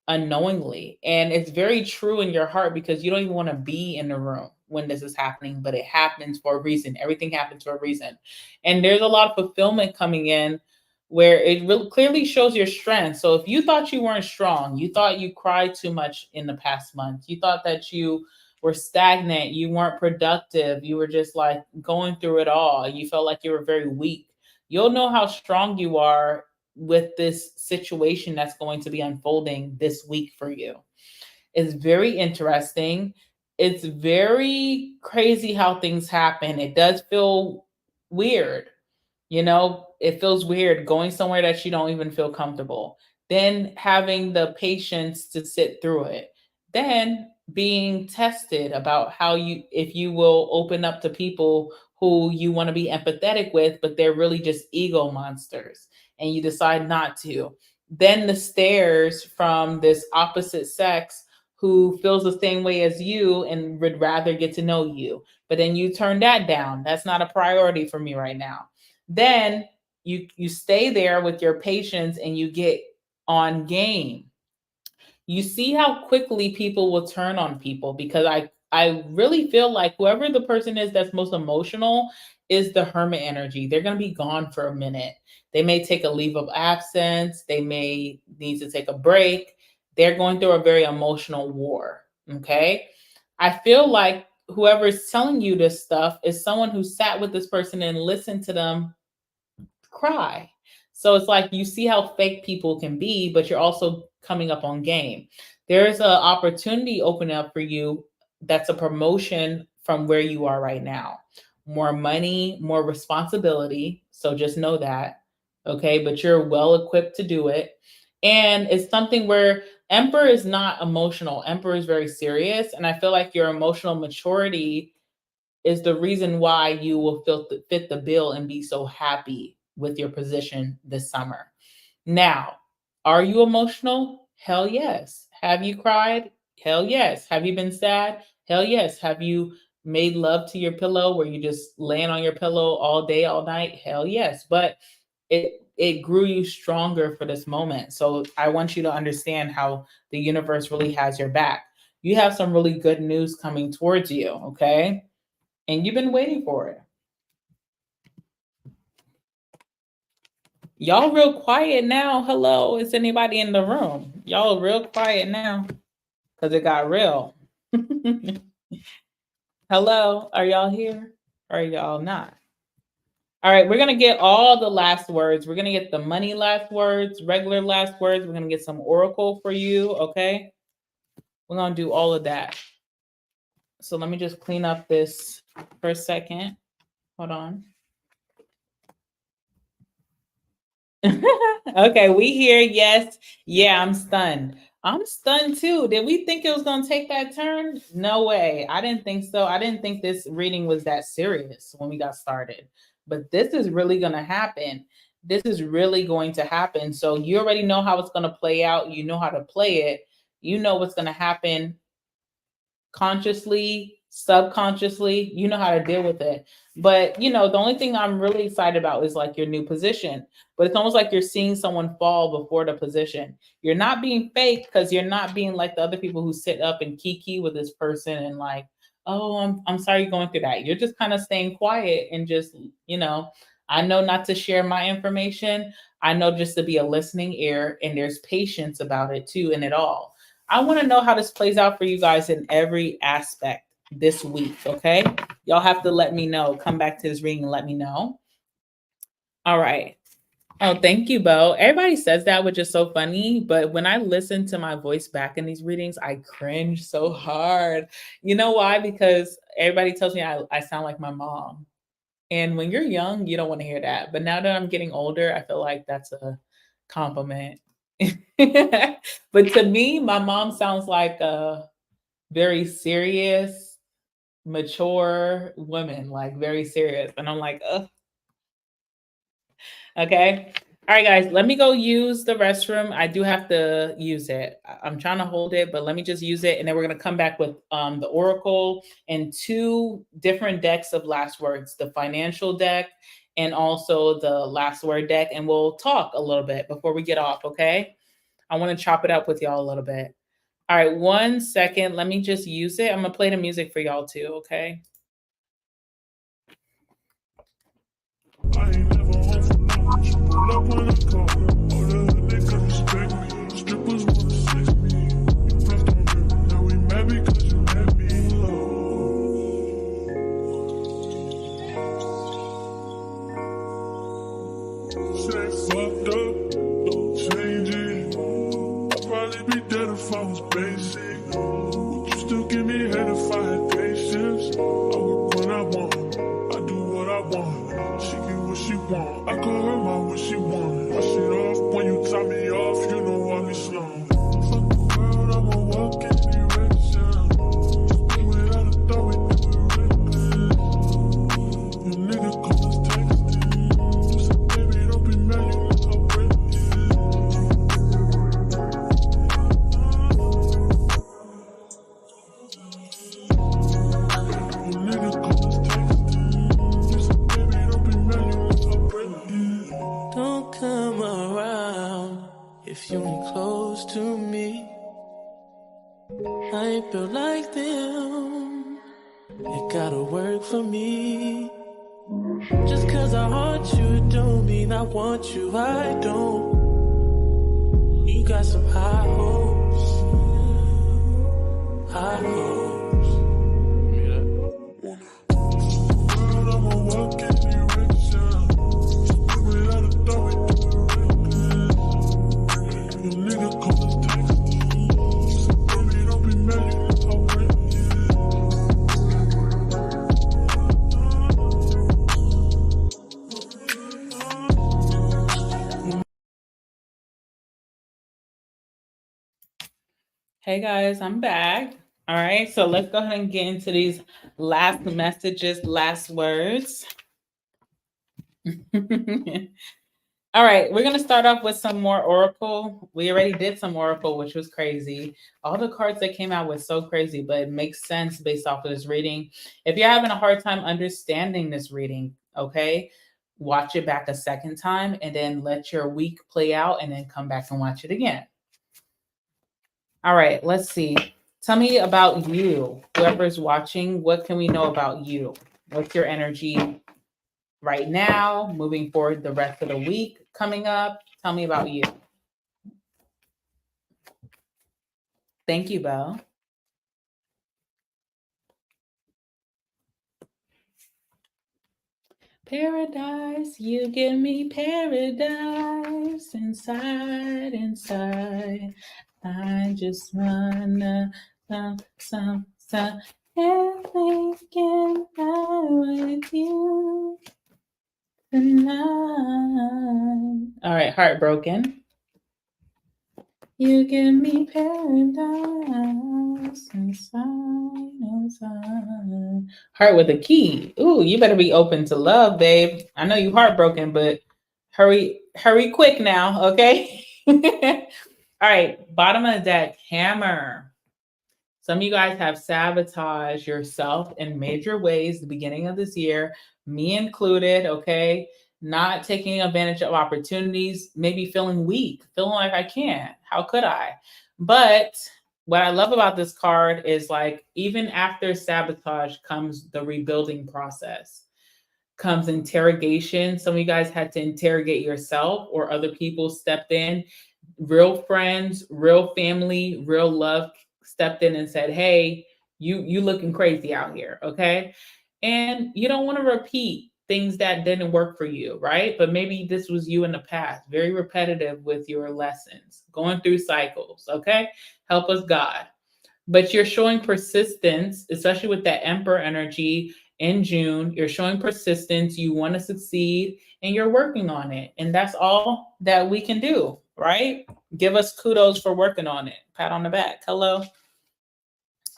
unknowingly. And it's very true in your heart because you don't even want to be in the room when this is happening, but it happens for a reason. Everything happens for a reason. And there's a lot of fulfillment coming in where it really clearly shows your strength. So if you thought you weren't strong, you thought you cried too much in the past month, you thought that you were stagnant, you weren't productive, you were just like going through it all, you felt like you were very weak, you'll know how strong you are with this situation that's going to be unfolding this week for you. It's very interesting. It's very crazy how things happen. It does feel weird. It feels weird going somewhere that you don't even feel comfortable. Then having the patience to sit through it. Then being tested about if you will open up to people who you want to be empathetic with, but they're really just ego monsters and you decide not to. Then the stares from this opposite sex who feels the same way as you and would rather get to know you. But then you turn that down. That's not a priority for me right now. Then you stay there with your patience and you get on game. You see how quickly people will turn on people because I really feel like whoever the person is that's most emotional is the hermit energy. They're going to be gone for a minute. They may take a leave of absence, they may need to take a break. They're going through a very emotional war, okay? I feel like whoever is telling you this stuff is someone who sat with this person and listened to them cry. So it's like you see how fake people can be, but you're also coming up on game. There's an opportunity opening up for you that's a promotion from where you are right now. More money, more responsibility. So just know that. Okay. But you're well equipped to do it. And it's something where Emperor is not emotional. Emperor is very serious. And I feel like your emotional maturity is the reason why you will fit the bill and be so happy with your position this summer. Now, are you emotional? Hell yes. Have you cried? Hell yes. Have you been sad? Hell yes. Have you made love to your pillow where you just laying on your pillow all day, all night? Hell yes. But it grew you stronger for this moment. So I want you to understand how the universe really has your back. You have some really good news coming towards you, okay? And you've been waiting for it. Y'all real quiet now. Hello, is anybody in the room? Y'all real quiet now because it got real. Hello, are y'all here? Or are y'all not? All right, we're going to get all the last words. We're going to get the money last words, regular last words. We're going to get some oracle for you, okay? We're going to do all of that. So let me just clean up this for a second. Hold on. Okay, we hear yes. Yeah, I'm stunned. I'm stunned too. Did we think it was going to take that turn? No way. I didn't think so. I didn't think this reading was that serious when we got started. But this is really going to happen. This is really going to happen. So you already know how it's going to play out. You know how to play it. You know what's going to happen consciously, subconsciously. You know how to deal with it. But, the only thing I'm really excited about is like your new position. But it's almost like you're seeing someone fall before the position. You're not being fake because you're not being like the other people who sit up and kiki with this person and like, oh, I'm sorry you're going through that. You're just kind of staying quiet and just, I know not to share my information. I know just to be a listening ear, and there's patience about it too, in it all. I want to know how this plays out for you guys in every aspect this week, okay? Y'all have to let me know. Come back to this reading and let me know. All right. Oh, thank you, Bo. Everybody says that, which is so funny. But when I listen to my voice back in these readings, I cringe so hard. You know why? Because everybody tells me I sound like my mom. And when you're young, you don't want to hear that. But now that I'm getting older, I feel like that's a compliment. But to me, my mom sounds like a very serious, mature woman, like very serious. And I'm like, ugh. Okay. All right, guys, let me go use the restroom. I do have to use it. I'm trying to hold it, but let me just use it. And then we're going to come back with the Oracle and 2 different decks of last words, the financial deck and also the last word deck. And we'll talk a little bit before we get off, okay? I want to chop it up with y'all a little bit. All right, 1 second. Let me just use it. I'm going to play the music for y'all too, okay? I ain't never home for long. She pull up when I call. All the hood niggas respect me. Strippers wanna sex me. You bluffed on me. Now we mad because you let me Shit ain't fucked up, don't change it. I'd probably be dead if I was basic. Would you still give me head if I had patience? I work when I want, I do what I want. She get what she want, I call her my what she want. My shit off when you top me off, you know I be slow. Fuck the world, I'ma walk in direction. Just without a thought, we do it reckless. Your nigga call us texting. You said, baby, don't be mad, you know how break is. Your nigga call us texting. You said, baby, don't be mad, you know how break is. Don't come around if you ain't close to me. I ain't built like them. It gotta work for me. Just cause I haunt you don't mean I want you, I don't. You got some high hopes. High hopes. World, I'ma walk in direction. Just without a thought, we do it reckless. Your nigga call us texting. You said, baby, don't be mad, you know how break is. Hey guys, I'm back. All right, so let's go ahead and get into these last messages, last words. All right, we're going to start off with some more Oracle. We already did some Oracle, which was crazy. All the cards that came out was so crazy, but it makes sense based off of this reading. If you're having a hard time understanding this reading, okay, watch it back a second time and then let your week play out and then come back and watch it again. All right, let's see. Tell me about you. Whoever's watching, what can we know about you? What's your energy right now, moving forward the rest of the week coming up? Tell me about you. Thank you, Belle. Paradise, you give me paradise inside. I just wanna some everything with you tonight. All right, Heartbroken. You give me paradise inside. Heart with a key. Ooh, you better be open to love, babe. I know you heartbroken, but hurry quick now, okay? All right, bottom of the deck, Hammer. Some of you guys have sabotaged yourself in major ways the beginning of this year, me included, okay? Not taking advantage of opportunities, maybe feeling weak, feeling like I can't. How could I? But what I love about this card is like, even after sabotage comes the rebuilding process, comes interrogation. Some of you guys had to interrogate yourself or other people stepped in. Real friends, real family, real love stepped in and said, hey, you looking crazy out here, okay? And you don't want to repeat things that didn't work for you, right? But maybe this was you in the past, very repetitive with your lessons, going through cycles, okay? Help us, God. But you're showing persistence, especially with that Emperor energy in June. You're showing persistence. You want to succeed and you're working on it. And that's all that we can do, right? Give us kudos for working on it. Pat on the back. Hello.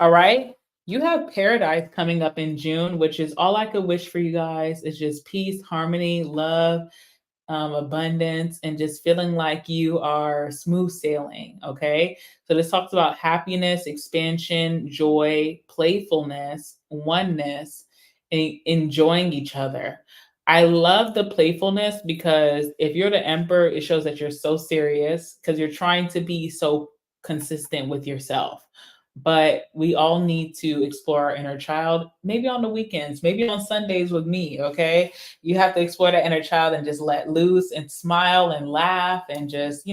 All right. You have Paradise coming up in June, which is all I could wish for you guys is just peace, harmony, love, abundance, and just feeling like you are smooth sailing. Okay. So this talks about happiness, expansion, joy, playfulness, oneness, and enjoying each other. I love the playfulness because if you're the emperor, it shows that you're so serious because you're trying to be so consistent with yourself. But we all need to explore our inner child, maybe on the weekends, maybe on Sundays with me. Okay. You have to explore that inner child and just let loose and smile and laugh and just,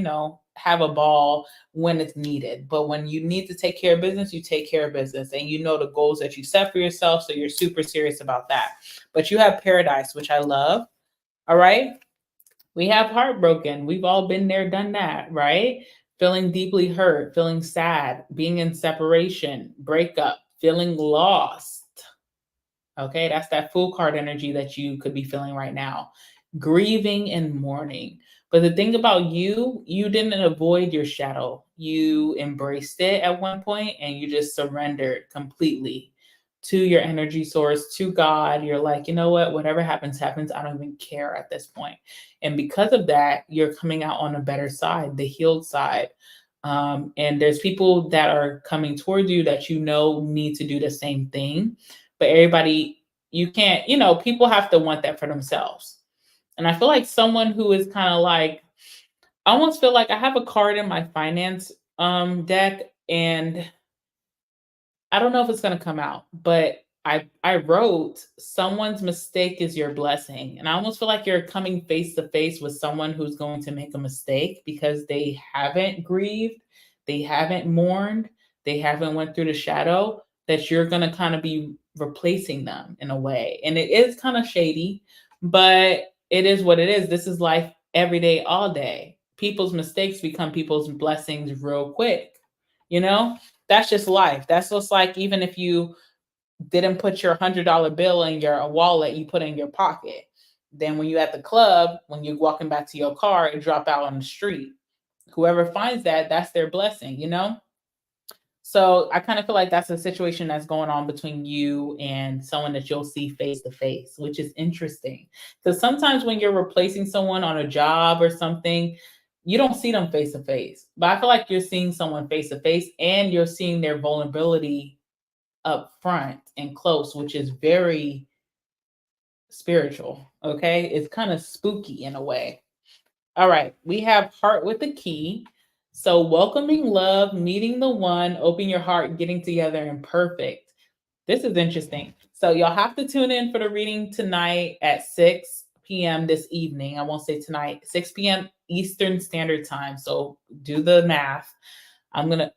have a ball when it's needed. But when you need to take care of business, you take care of business and you know the goals that you set for yourself. So you're super serious about that. But you have paradise, which I love. All right. We have heartbroken. We've all been there, done that, right? Feeling deeply hurt, feeling sad, being in separation, breakup, feeling lost. Okay, that's that Fool card energy that you could be feeling right now. Grieving and mourning. But the thing about you didn't avoid your shadow. You embraced it at one point and you just surrendered completely to your energy source, to God. You're like, you know what? Whatever happens, happens. I don't even care at this point. And because of that, you're coming out on a better side, the healed side. And there's people that are coming towards you that need to do the same thing. But everybody, you can't, people have to want that for themselves. And I feel like someone who is kind of like, I almost feel like I have a card in my finance deck, and I don't know if it's going to come out, but I wrote someone's mistake is your blessing. And I almost feel like you're coming face to face with someone who's going to make a mistake because they haven't grieved, they haven't mourned, they haven't went through the shadow, that you're going to kind of be replacing them in a way. And it is kind of shady, but it is what it is. This is life every day, all day. People's mistakes become people's blessings real quick, That's just life. That's just like even if you didn't put your $100 bill in your wallet, you put it in your pocket. Then when you're at the club, when you're walking back to your car, it drop out on the street. Whoever finds that, that's their blessing, So I kind of feel like that's a situation that's going on between you and someone that you'll see face to face, which is interesting. Because sometimes when you're replacing someone on a job or something, you don't see them face to face. But I feel like you're seeing someone face to face and you're seeing their vulnerability up front and close, which is very spiritual. Okay. It's kind of spooky in a way. All right. We have heart with the key. So welcoming love, meeting the one, open your heart, getting together, and perfect. This is interesting. So y'all have to tune in for the reading tonight at 6 p.m. this evening. I won't say tonight, 6 p.m. Eastern Standard Time. So do the math.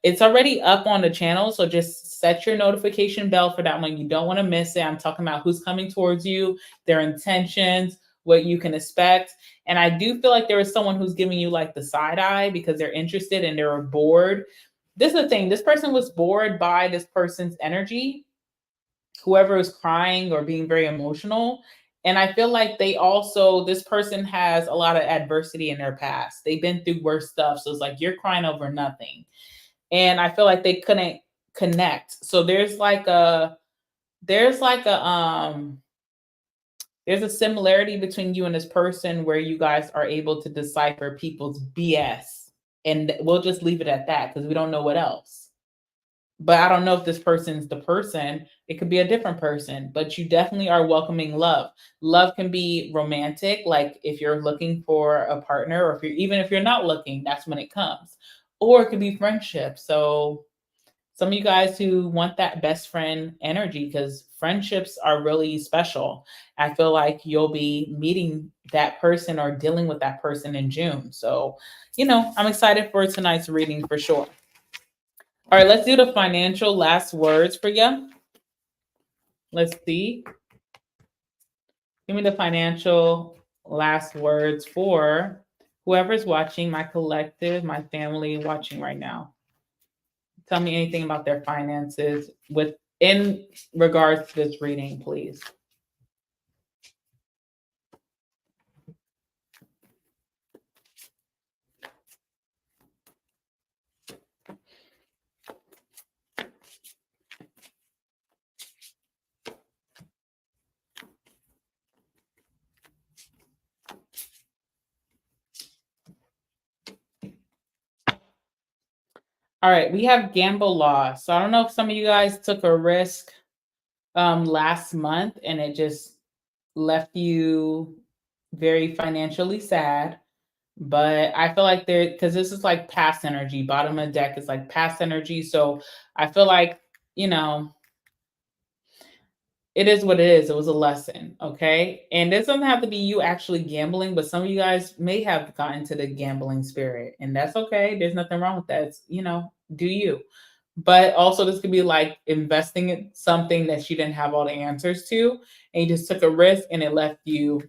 It's already up on the channel. So just set your notification bell for that one. You don't want to miss it. I'm talking about who's coming towards you, their intentions, what you can expect. And I do feel like there is someone who's giving you like the side eye because they're interested and they're bored. This is the thing. This person was bored by this person's energy, whoever is crying or being very emotional. And I feel like this person has a lot of adversity in their past. They've been through worse stuff. So it's like, you're crying over nothing. And I feel like they couldn't connect. So there's a similarity between you and this person where you guys are able to decipher people's BS. And we'll just leave it at that because we don't know what else. But I don't know if this person's the person. It could be a different person, but you definitely are welcoming love. Love can be romantic, like if you're looking for a partner, or if you're not looking, that's when it comes. Or it could be friendship. So some of you guys who want that best friend energy, because friendships are really special. I feel like you'll be meeting that person or dealing with that person in June. So, I'm excited for tonight's reading for sure. All right, let's do the financial last words for you. Let's see. Give me the financial last words for whoever's watching, my collective, my family watching right now. Tell me anything about their finances in regards to this reading, please. All right, we have gamble loss. So I don't know if some of you guys took a risk last month and it just left you very financially sad. But I feel like because this is like past energy, bottom of the deck is like past energy. So I feel like, you know, it is what it is. It was a lesson. Okay. And this doesn't have to be you actually gambling, but some of you guys may have gotten to the gambling spirit, and that's okay. There's nothing wrong with that. It's, do you. But also, this could be like investing in something that you didn't have all the answers to, and you just took a risk and it left you.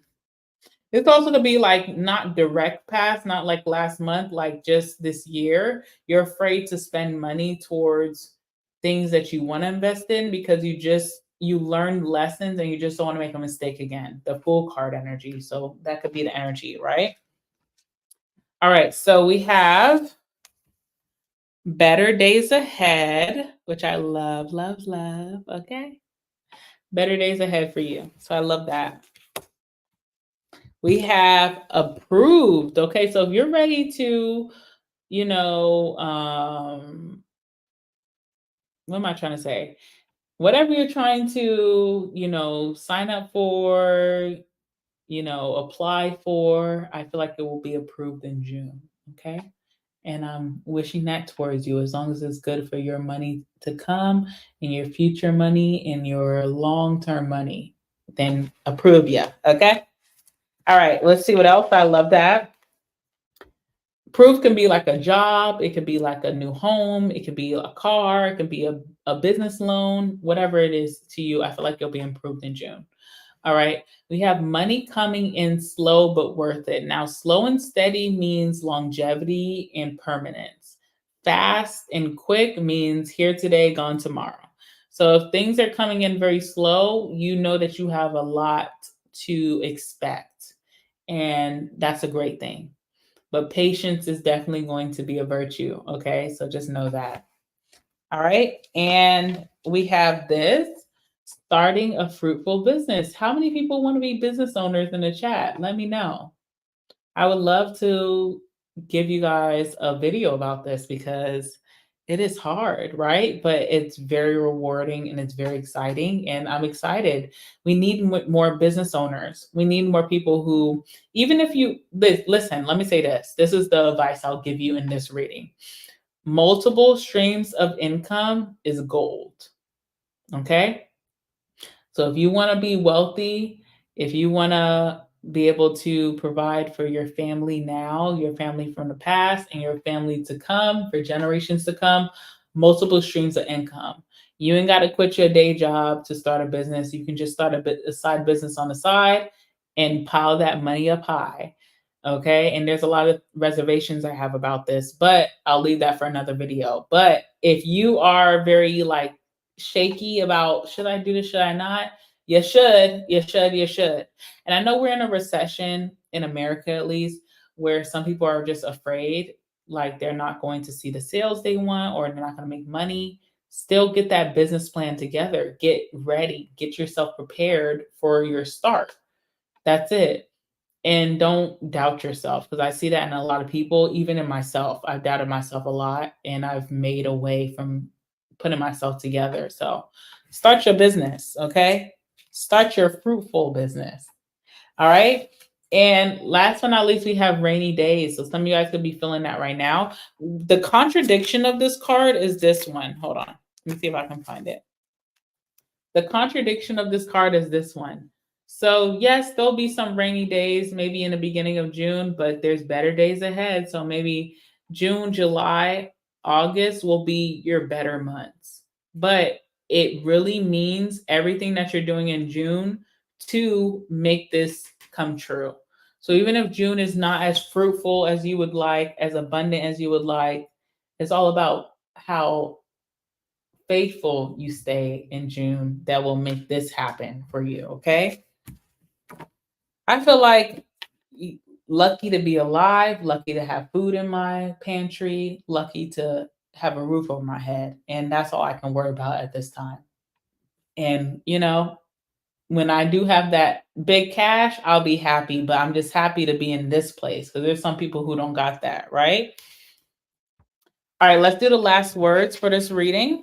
It's also gonna be like not direct past, not like last month, like just this year. You're afraid to spend money towards things that you want to invest in because you learned lessons and you just don't want to make a mistake again. The Fool card energy. So that could be the energy, right? All right. So we have better days ahead, which I love, love, love. Okay. Better days ahead for you. So I love that. We have approved. Okay, so if you're ready to, what am I trying to say? Whatever you're trying to, sign up for, apply for, I feel like it will be approved in June. Okay. And I'm wishing that towards you as long as it's good for your money to come and your future money and your long-term money, then approve you. Okay. All right, let's see what else. I love that. Proof can be like a job, it could be like a new home, it could be a car, it could be a business loan, whatever it is to you. I feel like you'll be improved in June. All right, we have money coming in slow but worth it. Now, slow and steady means longevity and permanence. Fast and quick means here today, gone tomorrow. So if things are coming in very slow, you know that you have a lot to expect. And that's a great thing. But patience is definitely going to be a virtue. Okay. So just know that. All right. And we have this starting a fruitful business. How many people want to be business owners in the chat? Let me know. I would love to give you guys a video about this because it is hard, right? But it's very rewarding and it's very exciting. And I'm excited. We need more business owners. We need more people who, even if you listen, let me say this. This is the advice I'll give you in this reading. Multiple streams of income is gold. Okay. So if you want to be wealthy, if you want to be able to provide for your family now, your family from the past, and your family to come, for generations to come, multiple streams of income. You ain't got to quit your day job to start a business. You can just start a side business on the side and pile that money up high. Okay. And there's a lot of reservations I have about this, but I'll leave that for another video. But if you are very like shaky about should I do this, should I not? You should. And I know we're in a recession in America, at least, where some people are just afraid, like they're not going to see the sales they want or they're not going to make money. Still get that business plan together. Get ready. Get yourself prepared for your start. That's it. And don't doubt yourself, because I see that in a lot of people, even in myself. I've doubted myself a lot and I've made a way from putting myself together. So start your business, okay? Start your fruitful business. All right. And last but not least, we have rainy days. So some of you guys could be feeling that right now. The contradiction of this card is this one. Hold on. Let me see if I can find it. The contradiction of this card is this one. So yes, there'll be some rainy days, maybe in the beginning of June, but there's better days ahead. So maybe June, July, August will be your better months. But it really means everything that you're doing in June to make this come true. So even if June is not as fruitful as you would like, as abundant as you would like, it's all about how faithful you stay in June that will make this happen for you. Okay. I feel like lucky to be alive, lucky to have food in my pantry, lucky to have a roof over my head. And that's all I can worry about at this time. And, when I do have that big cash, I'll be happy, but I'm just happy to be in this place because there's some people who don't got that, right? All right, let's do the last words for this reading.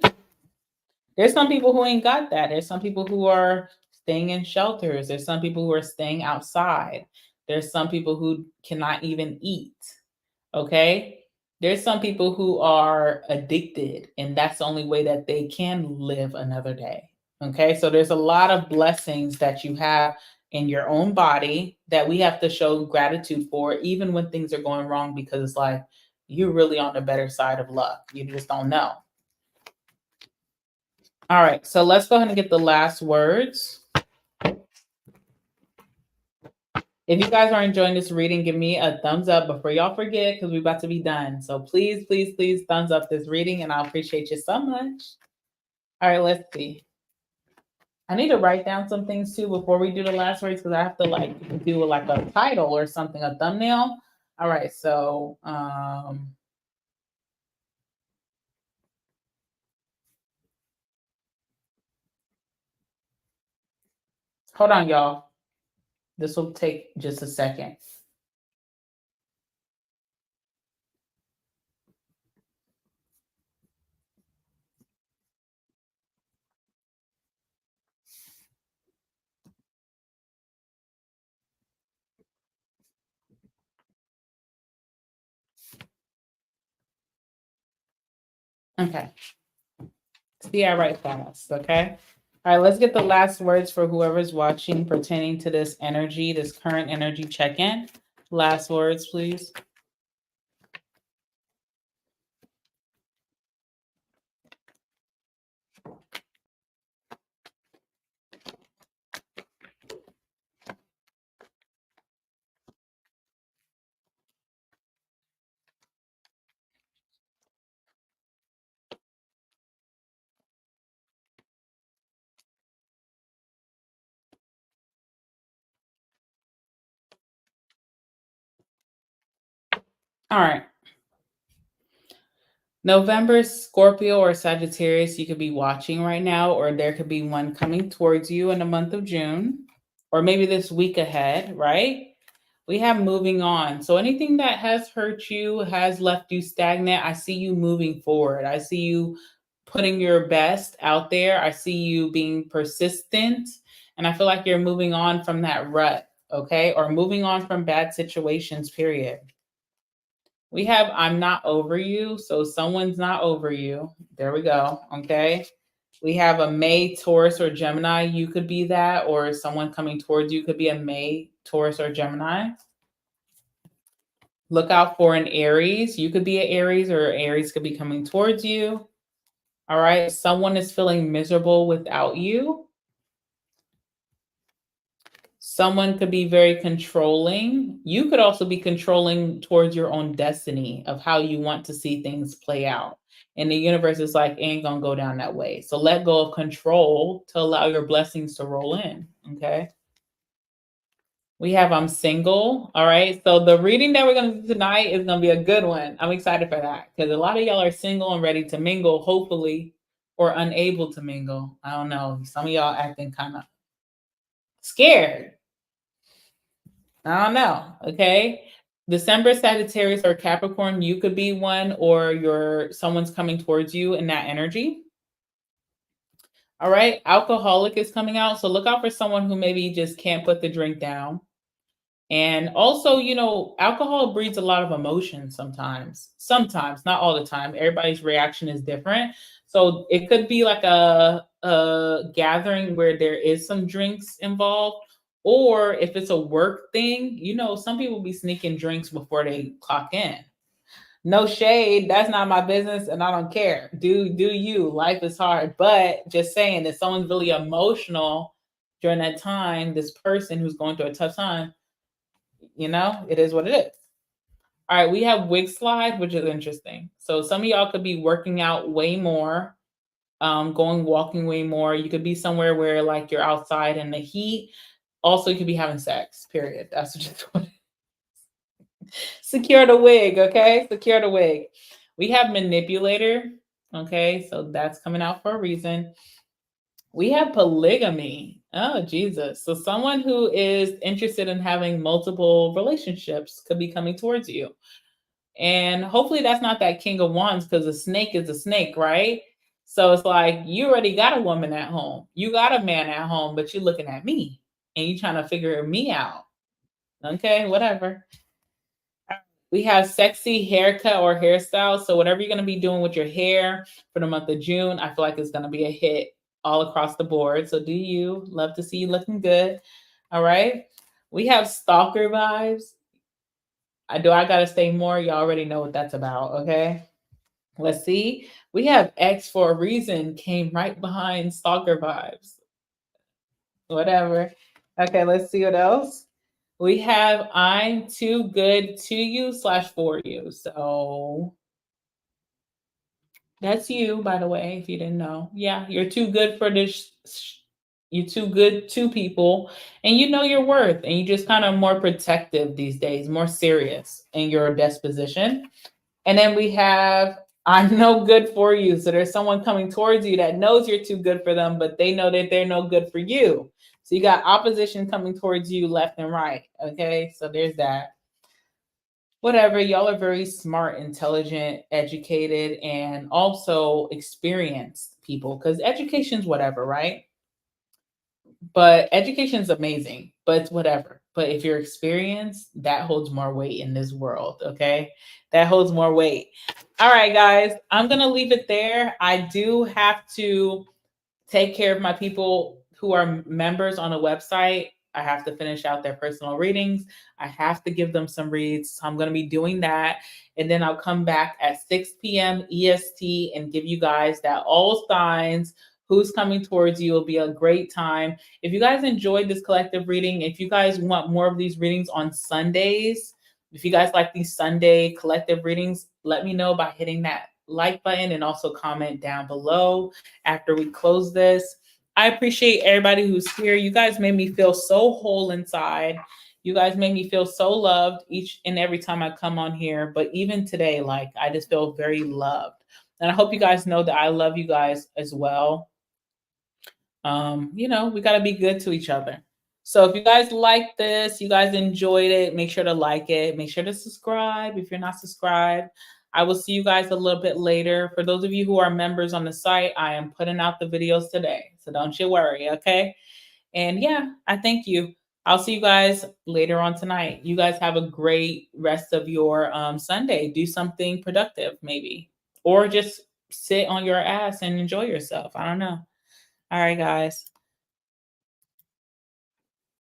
There's some people who ain't got that. There's some people who are staying in shelters. There's some people who are staying outside. There's some people who cannot even eat. Okay. There's some people who are addicted, and that's the only way that they can live another day. Okay. So there's a lot of blessings that you have in your own body that we have to show gratitude for, even when things are going wrong, because it's like you're really on the better side of luck. You just don't know. All right. So let's go ahead and get the last words. If you guys are enjoying this reading, give me a thumbs up before y'all forget, because we're about to be done. So please, please, please thumbs up this reading, and I'll appreciate you so much. All right, let's see. I need to write down some things too before we do the last words, because I have to like do like a title or something, a thumbnail. All right, so hold on, y'all. This will take just a second. Okay. See, I write fast, okay? All right, let's get the last words for whoever's watching pertaining to this energy, this current energy check-in. Last words, please. All right. November, Scorpio or Sagittarius, you could be watching right now, or there could be one coming towards you in the month of June, or maybe this week ahead, right? We have moving on. So anything that has hurt you, has left you stagnant, I see you moving forward. I see you putting your best out there. I see you being persistent, and I feel like you're moving on from that rut, okay? Or moving on from bad situations, period. We have I'm not over you. So someone's not over you. There we go. Okay. We have a May, Taurus, or Gemini. You could be that, or someone coming towards you could be a May, Taurus, or Gemini. Look out for an Aries. You could be an Aries, or Aries could be coming towards you. All right. Someone is feeling miserable without you. Someone could be very controlling. You could also be controlling towards your own destiny of how you want to see things play out. And the universe is like, ain't gonna go down that way. So let go of control to allow your blessings to roll in. Okay. We have I'm single. All right. So the reading that we're gonna do tonight is gonna be a good one. I'm excited for that because a lot of y'all are single and ready to mingle, hopefully, or unable to mingle. I don't know. Some of y'all acting kind of scared. I don't know. Okay. December, Sagittarius or Capricorn, you could be one, or someone's coming towards you in that energy. All right. Alcoholic is coming out. So look out for someone who maybe just can't put the drink down. And also, alcohol breeds a lot of emotion sometimes, not all the time. Everybody's reaction is different. So it could be like a gathering where there is some drinks involved. Or if it's a work thing, some people be sneaking drinks before they clock in. No shade. That's not my business, and I don't care. Do you. Life is hard. But just saying that someone's really emotional during that time, this person who's going through a tough time, it is what it is. All right, we have wig slide, which is interesting. So some of y'all could be working out way more, walking way more. You could be somewhere where like you're outside in the heat. Also, you could be having sex, period. That's just what it is. Secure the wig, okay? Secure the wig. We have manipulator, okay? So that's coming out for a reason. We have polygamy. Oh, Jesus. So someone who is interested in having multiple relationships could be coming towards you. And hopefully that's not that King of Wands, because a snake is a snake, right? So it's like you already got a woman at home. You got a man at home, but you're looking at me and you trying to figure me out. Okay, whatever. We have sexy haircut or hairstyle. So whatever you're going to be doing with your hair for the month of June, I feel like it's going to be a hit all across the board. So do you. Love to see you looking good. All right. We have stalker vibes. I got to say more? You already know what that's about. Okay. Let's see. We have X for a reason came right behind stalker vibes. Whatever. Okay. Let's see what else. We have I'm too good to you / for you. So that's you, by the way, if you didn't know. Yeah, you're too good for this. You're too good to people, and you know your worth, and you just kind of more protective these days, more serious in your disposition. And then we have I'm no good for you. So there's someone coming towards you that knows you're too good for them, but they know that they're no good for you. So you got opposition coming towards you left and right. Okay, so there's that. Whatever, y'all are very smart, intelligent, educated, and also experienced people because education's whatever, right? But education's amazing, but it's whatever. But if you're experienced, that holds more weight in this world, okay? That holds more weight. All right, guys, I'm going to leave it there. I do have to take care of my people who are members on the website. I have to finish out their personal readings. I have to give them some reads. So I'm going to be doing that. And then I'll come back at 6 p.m. EST and give you guys that all signs, who's coming towards you. It'll be a great time. If you guys enjoyed this collective reading, if you guys want more of these readings on Sundays, if you guys like these Sunday collective readings, let me know by hitting that like button and also comment down below after we close this. I appreciate everybody who's here. You guys made me feel so whole inside. You guys made me feel so loved each and every time I come on here. But even today, like, I just feel very loved. And I hope you guys know that I love you guys as well. We got to be good to each other. So if you guys like this, you guys enjoyed it, make sure to like it. Make sure to subscribe if you're not subscribed. I will see you guys a little bit later. For those of you who are members on the site, I am putting out the videos today. So don't you worry, okay? And yeah, I thank you. I'll see you guys later on tonight. You guys have a great rest of your Sunday. Do something productive, maybe. Or just sit on your ass and enjoy yourself. I don't know. All right, guys.